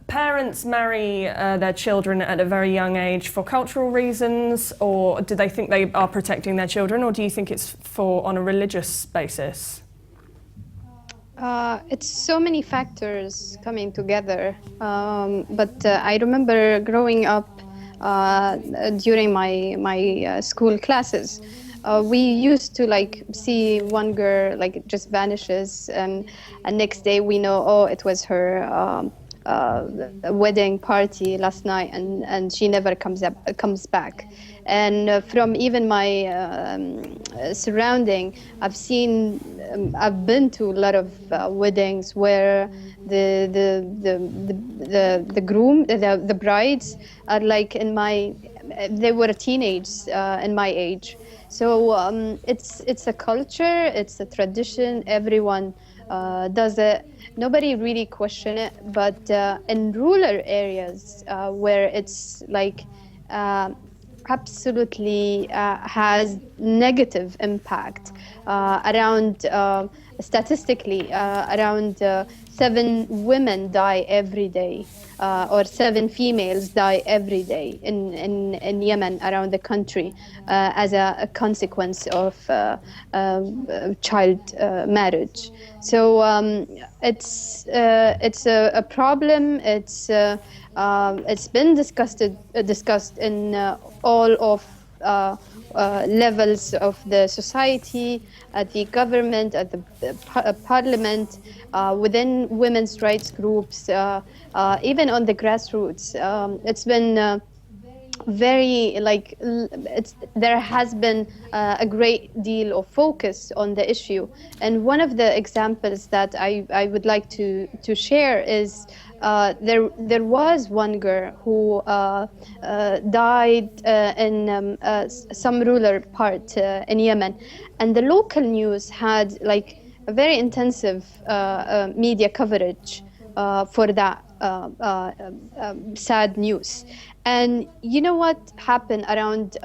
parents marry their children at a very young age for cultural reasons, or do they think they are protecting their children, or do you think it's on a religious basis? It's so many factors coming together, but I remember growing up during my school classes. We used to see one girl just vanishes, and next day we know, oh, it was her wedding party last night, and she never comes back. And from even my surrounding, I've been to a lot of weddings where the groom, the brides are like they were teenagers in my age. So it's a culture, it's a tradition. Everyone does it. Nobody really question it. But in rural areas where it's like absolutely has negative impact around statistically around 7 women die every day or 7 females die every day in Yemen, around the country, as a consequence of child marriage. So it's a problem. It's been discussed in all of levels of the society, at the government, at the parliament, within women's rights groups, even on the grassroots. It's been very there has been a great deal of focus on the issue. And one of the examples that I would like to share is there was one girl who died in some rural part in Yemen, and the local news had like a very intensive media coverage for that sad news. And you know what happened around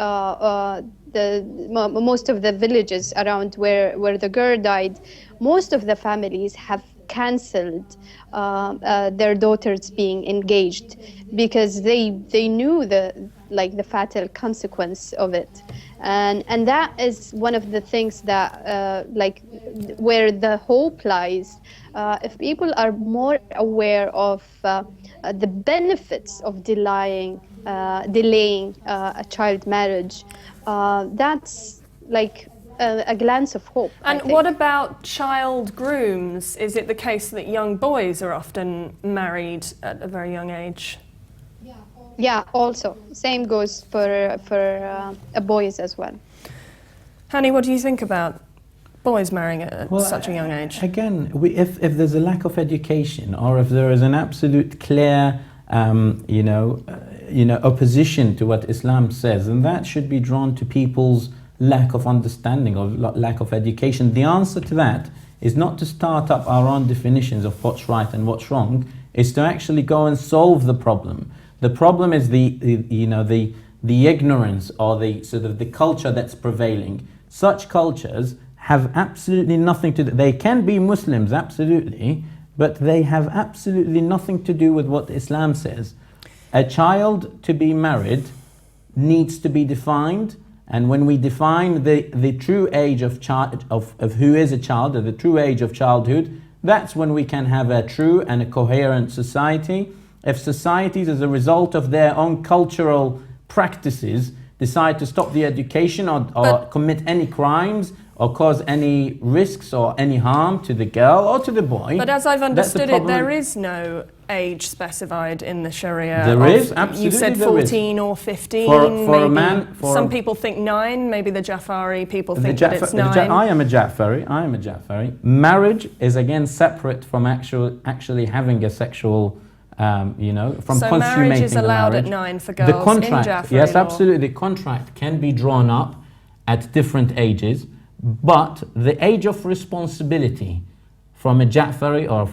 most of the villages around where the girl died? Most of the families have cancelled their daughters being engaged because they knew the fatal consequence of it. And that is one of the things that where the hope lies. If people are more aware of the benefits of delaying a child marriage, that's like a glance of hope. And what about child grooms? Is it the case that young boys are often married at a very young age? Yeah, also. Same goes for boys as well. Hani, what do you think about boys marrying at such a young age? Again, if there's a lack of education, or if there is an absolute clear opposition to what Islam says, then that should be drawn to people's lack of understanding or lack of education. The answer to that is not to start up our own definitions of what's right and what's wrong, is to actually go and solve the problem. The problem is the ignorance, or the sort of the culture that's prevailing. Such cultures have absolutely nothing to do. They can be Muslims, absolutely, but they have absolutely nothing to do with what Islam says. A child to be married needs to be defined, and when we define the true age of who is a child, or the true age of childhood, that's when we can have a true and a coherent society. If societies, as a result of their own cultural practices, decide to stop the education or commit any crimes or cause any risks or any harm to the girl or to the boy. But as I've understood it, there is no age specified in the Sharia. There is, absolutely. You said 14 or 15. For a man, some people think 9. Maybe the Jafari people think that it's 9. I am a Jafari. Marriage is again separate from actually having a sexual. From so consummating marriage is allowed marriage. at 9 for girls. The contract, in Jafari yes, law. absolutely. The contract can be drawn up at different ages, but the age of responsibility from a Jafari, or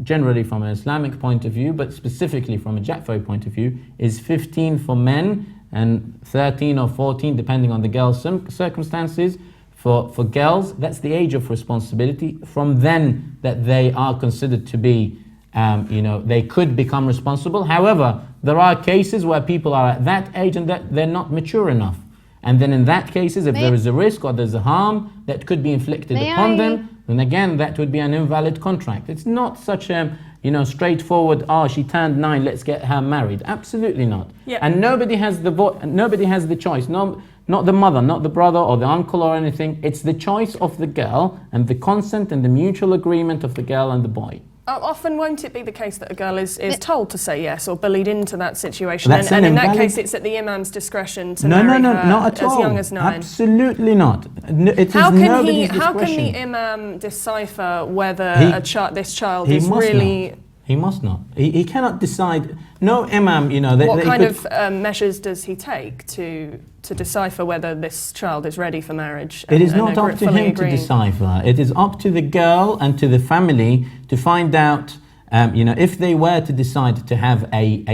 generally from an Islamic point of view, but specifically from a Jafari point of view, is 15 for men and 13 or 14, depending on the girl's circumstances. For girls, that's the age of responsibility. From then, that they are considered to be they could become responsible. However, there are cases where people are at that age and that they're not mature enough. And then in that cases, if there is a risk or there's a harm that could be inflicted upon them, then again, that would be an invalid contract. It's not such a, straightforward, she turned 9, let's get her married. Absolutely not. Yeah. And nobody has the choice. No, not the mother, not the brother or the uncle or anything. It's the choice of the girl and the consent and the mutual agreement of the girl and the boy. Often won't it be the case that a girl is told to say yes or bullied into that situation? That's And an in that invalid- case, it's at the imam's discretion to No, marry no, her not at as all. young as 9. Absolutely not. It How is can nobody's how can discretion. the imam decipher whether this child He is must really... not. He must not. He cannot decide. No imam, you know... What kind of measures does he take to decipher whether this child is ready for marriage? It is not up to him to decipher. It is up to the girl and to the family to find out, if they were to decide to have a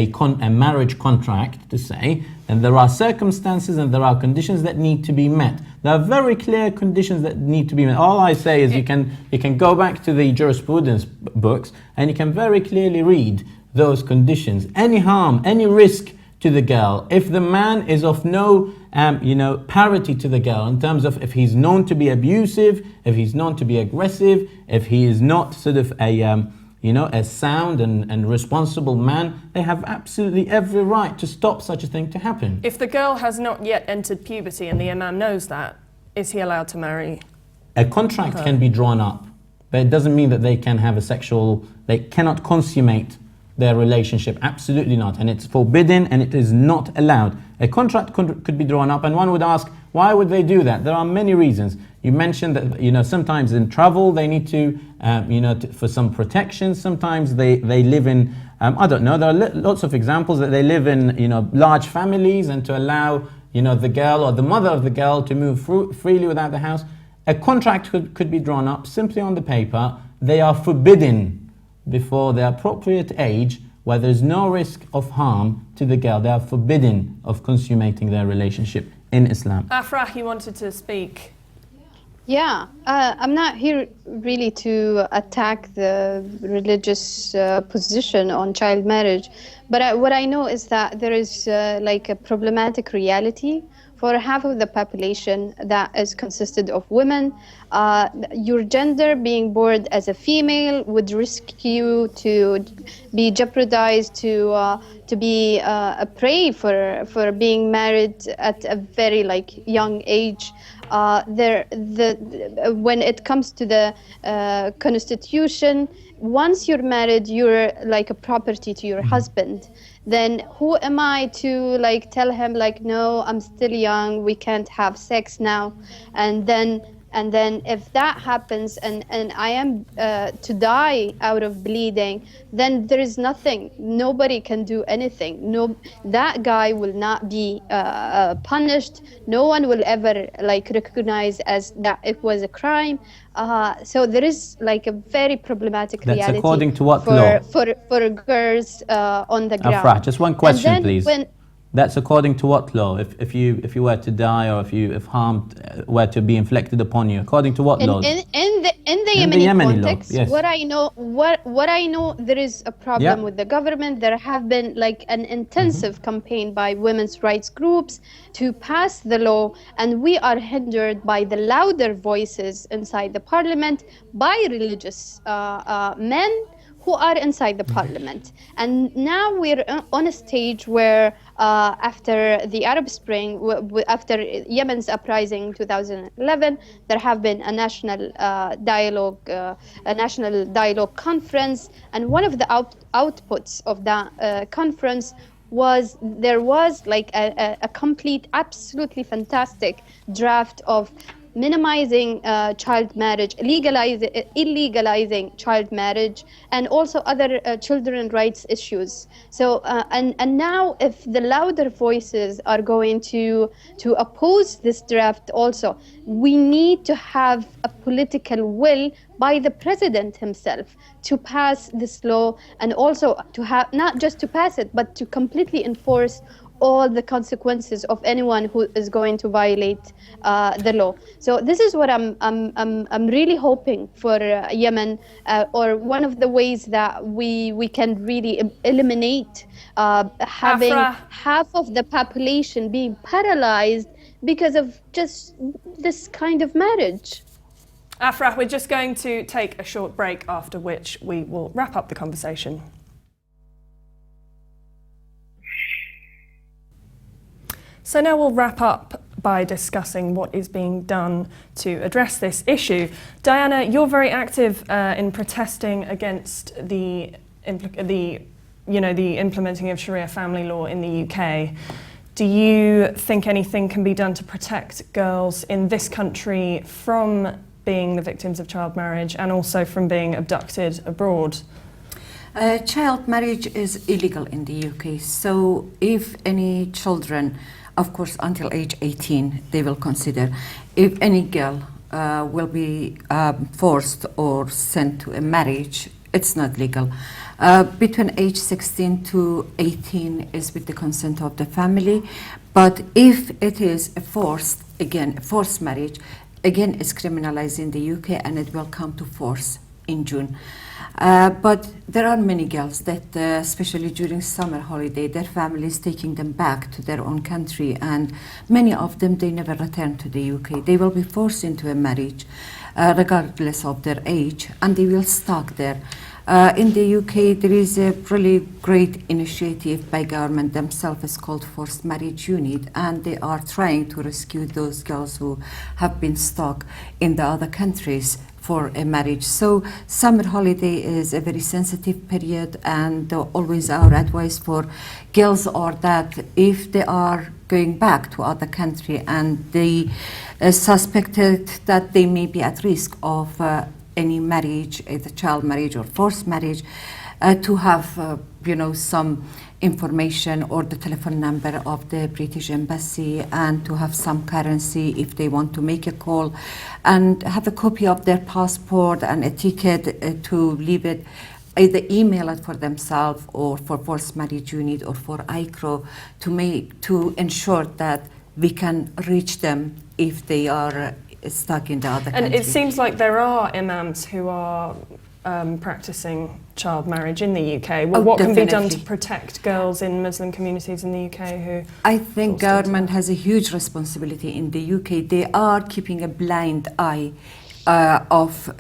marriage contract, to say, and there are circumstances and there are conditions that need to be met. There are very clear conditions that need to be met. All I say is you can go back to the jurisprudence books and you can very clearly read those conditions. Any harm, any risk to the girl, if the man is of no parity to the girl in terms of if he's known to be abusive, if he's known to be aggressive, if he is not sort of a sound and responsible man, they have absolutely every right to stop such a thing to happen. If the girl has not yet entered puberty and the imam knows that, is he allowed to marry? A contract can be drawn up, but it doesn't mean that they can have they cannot consummate their relationship, absolutely not. And it's forbidden and it is not allowed. A contract could be drawn up, and one would ask, why would they do that? There are many reasons. You mentioned that sometimes in travel they need to, for some protection. Sometimes they live in, I don't know, there are lots of examples that they live in, large families, and to allow, the girl or the mother of the girl to move freely without the house. A contract could be drawn up simply on the paper. They are forbidden before the appropriate age, where there's no risk of harm to the girl. They are forbidden of consummating their relationship in Islam. Afrah, you wanted to speak. Yeah, I'm not here really to attack the religious position on child marriage, but what I know is that there is like a problematic reality for half of the population that is consisted of women. Your gender being born as a female would risk you to be jeopardized, to be a prey for being married at a very young age. When it comes to the constitution, once you're married, you're like a property to your husband. Then who am I to tell him no, I'm still young, we can't have sex now, and then if that happens and I am to die out of bleeding, then there is nothing. Nobody can do anything. No, that guy will not be punished. No one will ever recognize as that it was a crime. So there is a very problematic reality. That's according to what law? For girls on the ground. Afrah, just one question, please. When, That's according to what law? If you were to die, or if harm were to be inflicted upon you, according to what law? In the Yemeni context, law, yes. what I know, there is a problem with the government. There have been an intensive campaign by women's rights groups to pass the law, and we are hindered by the louder voices inside the parliament by religious men who are inside the parliament. And now we're on a stage where after the Arab Spring, after Yemen's uprising in 2011, there have been a national dialogue conference, and one of the outputs of that conference was there was a complete, absolutely fantastic draft of minimizing child marriage, illegalizing child marriage, and also other children rights issues. So and now if the louder voices are going to oppose this draft also, we need to have a political will by the president himself to pass this law, and also to have not just to pass it, but to completely enforce all the consequences of anyone who is going to violate the law. So this is what I'm really hoping for Yemen, or one of the ways that we can really eliminate having half of the population being paralyzed because of just this kind of marriage. Afrah, we're just going to take a short break, after which we will wrap up the conversation. So now we'll wrap up by discussing what is being done to address this issue. Diana, you're very active in protesting against the implementing of Sharia family law in the UK. Do you think anything can be done to protect girls in this country from being the victims of child marriage and also from being abducted abroad? Child marriage is illegal in the UK, so if any children, of course until age 18, they will consider, if any girl will be forced or sent to a marriage, it's not legal. Between age 16 to 18 is with the consent of the family, but if it is a forced marriage, again is criminalized in the UK and it will come to force in June. But there are many girls that, especially during summer holiday, their families taking them back to their own country, and many of them, they never return to the UK. They will be forced into a marriage, regardless of their age, and they will stuck there. In the UK, there is a really great initiative by government themselves. It's called Forced Marriage Unit, and they are trying to rescue those girls who have been stuck in the other countries for a marriage. So summer holiday is a very sensitive period, and always our advice for girls are that if they are going back to other country and they suspected that they may be at risk of any marriage, either child marriage or forced marriage, to have some information or the telephone number of the British Embassy, and to have some currency if they want to make a call, and have a copy of their passport and a ticket to leave it, either email it for themselves or for Forced Marriage Unit or for ICRO to ensure that we can reach them if they are stuck in the other country. And it seems like there are imams who are practicing child marriage in the UK. Well, what can be done to protect girls in Muslim communities in the UK who... I think government has a huge responsibility in the UK. They are keeping a blind eye of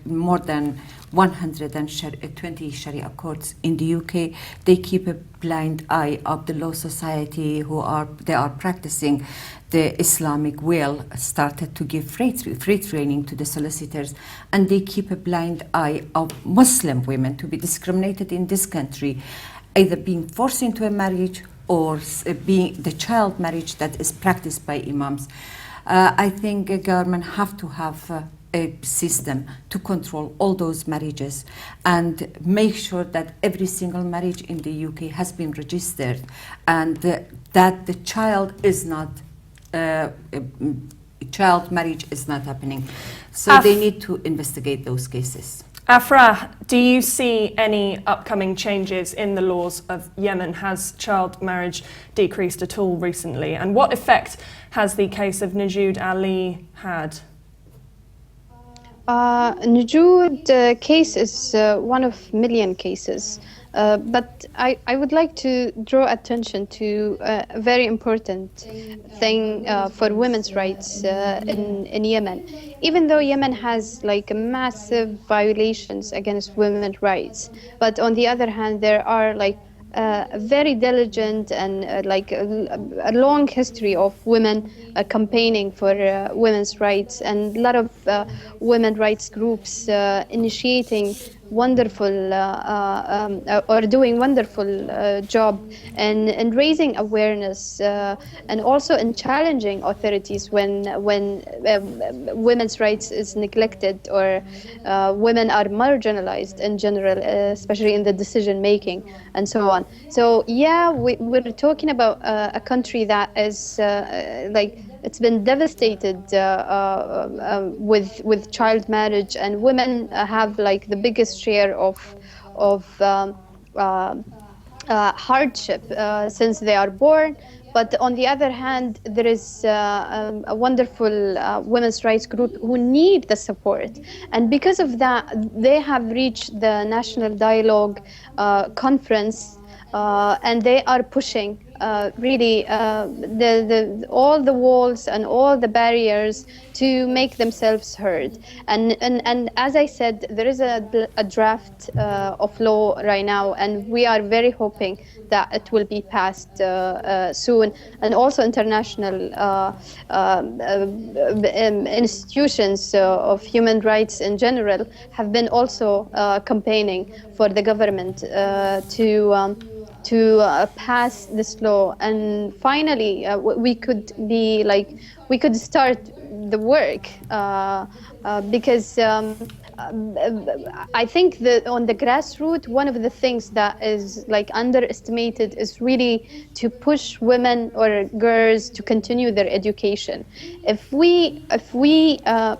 more than 120 Sharia courts in the UK. They keep a blind eye of the Law Society they are practicing the Islamic will, started to give free training to the solicitors, and they keep a blind eye of Muslim women to be discriminated in this country, either being forced into a marriage or being the child marriage that is practiced by imams. I think a government have to have a system to control all those marriages and make sure that every single marriage in the UK has been registered, and that the child marriage is not happening. So they need to investigate those cases. Afrah, do you see any upcoming changes in the laws of Yemen? Has child marriage decreased at all recently? And what effect has the case of Nammi Ali had? Najoud case is one of million cases, but I would like to draw attention to a very important thing for women's rights in Yemen. Even though Yemen has like massive violations against women's rights, but on the other hand, there are like very diligent and a long history of women campaigning for women's rights, and a lot of women rights groups initiating wonderful or doing wonderful job and raising awareness and also in challenging authorities when women's rights is neglected or women are marginalized in general, especially in the decision making and so on. So yeah, we're talking about a country that is it's been devastated with child marriage, and women have like the biggest share of hardship since they are born. But on the other hand, there is a wonderful women's rights group who need the support. And because of that, they have reached the National Dialogue Conference, and they are pushing really all the walls and all the barriers to make themselves heard. And as I said, there is a draft of law right now, and we are very hoping that it will be passed soon. And also international institutions of human rights in general have been also campaigning for the government to pass this law, and finally we could be like, we could start the work because I think that on the grassroots, one of the things that is like underestimated is really to push women or girls to continue their education. If we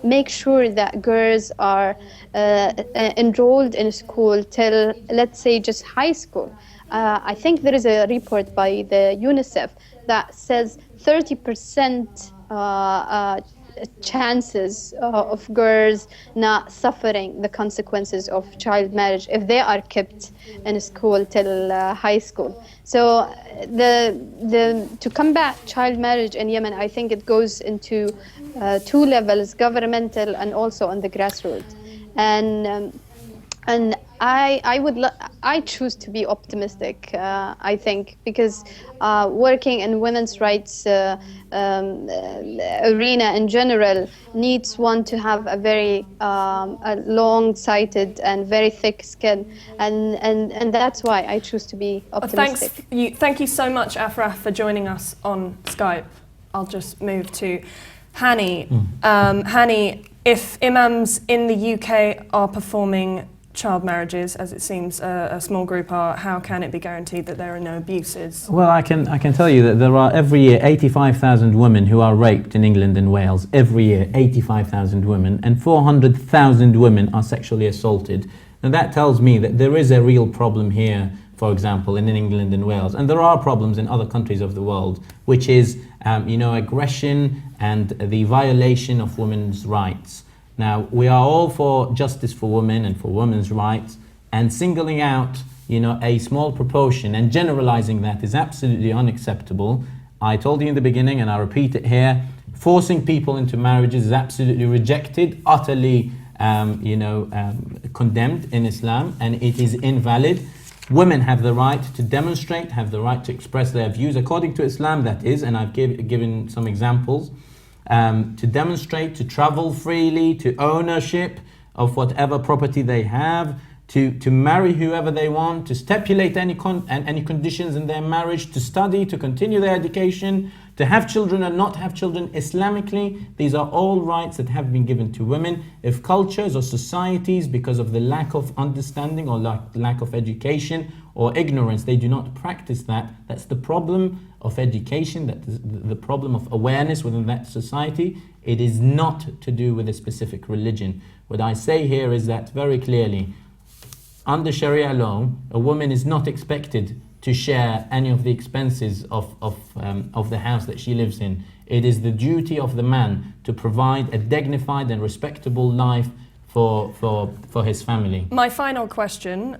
make sure that girls are enrolled in school till, let's say, just high school. I think there is a report by the UNICEF that says 30% chances of girls not suffering the consequences of child marriage if they are kept in school till high school. So to combat child marriage in Yemen, I think it goes into two levels: governmental and also on the grassroots. And I choose to be optimistic, I think, because working in women's rights arena in general needs one to have a very long-sighted and very thick skin, and that's why I choose to be optimistic. Thank you so much, Afrah, for joining us on Skype. I'll just move to Hani. Hani, if imams in the UK are performing child marriages, as it seems a small group are, how can it be guaranteed that there are no abuses? Well, I can tell you that there are every year 85,000 women who are raped in England and Wales. Every year, 85,000 women, and 400,000 women are sexually assaulted. And that tells me that there is a real problem here, for example, in England and Wales. And there are problems in other countries of the world, which is, aggression and the violation of women's rights. Now, we are all for justice for women and for women's rights, and singling out, a small proportion and generalizing that is absolutely unacceptable. I told you in the beginning, and I repeat it here, forcing people into marriages is absolutely rejected, utterly, condemned in Islam, and it is invalid. Women have the right to demonstrate, have the right to express their views, according to Islam, that is, and I've given some examples. To demonstrate, to travel freely, to ownership of whatever property they have, to marry whoever they want, to stipulate any conditions in their marriage, to study, to continue their education, to have children and not have children. Islamically, these are all rights that have been given to women. If cultures or societies, because of the lack of understanding or lack of education or ignorance, they do not practice that, that's the problem of education, that is the problem of awareness within that society. It is not to do with a specific religion. What I say here is that very clearly, under Sharia law, a woman is not expected to share any of the expenses of the house that she lives in. It is the duty of the man to provide a dignified and respectable life for his family. My final question,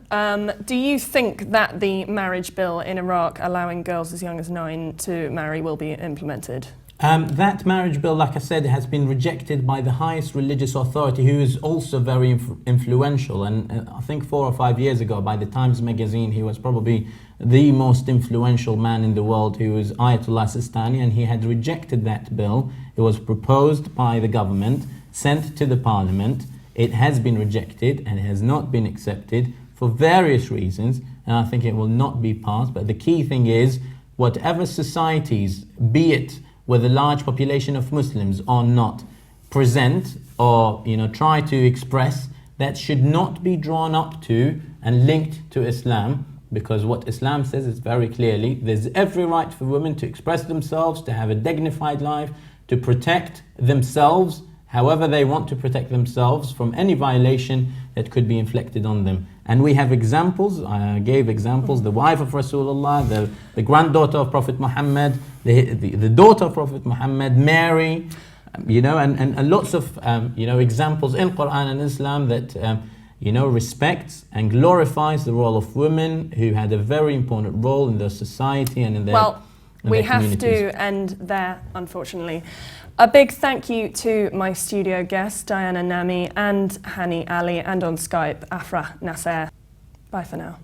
do you think that the marriage bill in Iraq allowing girls as young as 9 to marry will be implemented? That marriage bill, like I said, has been rejected by the highest religious authority, who is also very influential. And I think 4 or 5 years ago, by the Times magazine, he was probably the most influential man in the world, who was Ayatollah Sistani, and he had rejected that bill. It was proposed by the government, sent to the parliament. It has been rejected and has not been accepted for various reasons, and I think it will not be passed. But the key thing is, whatever societies, be it with a large population of Muslims or not, present or try to express, that should not be drawn up to and linked to Islam, because what Islam says is very clearly, there's every right for women to express themselves, to have a dignified life, to protect themselves however they want to protect themselves from any violation that could be inflicted on them. And we have examples, I gave examples, the wife of Rasulullah, the granddaughter of Prophet Muhammad, the daughter of Prophet Muhammad, Mary, and lots of examples in Quran and Islam that respects and glorifies the role of women who had a very important role in their society and in their Well, we have communities. to end there, unfortunately. A big thank you to my studio guests, Diana Nammi and Hani Ali, and on Skype, Afrah Nasser. Bye for now.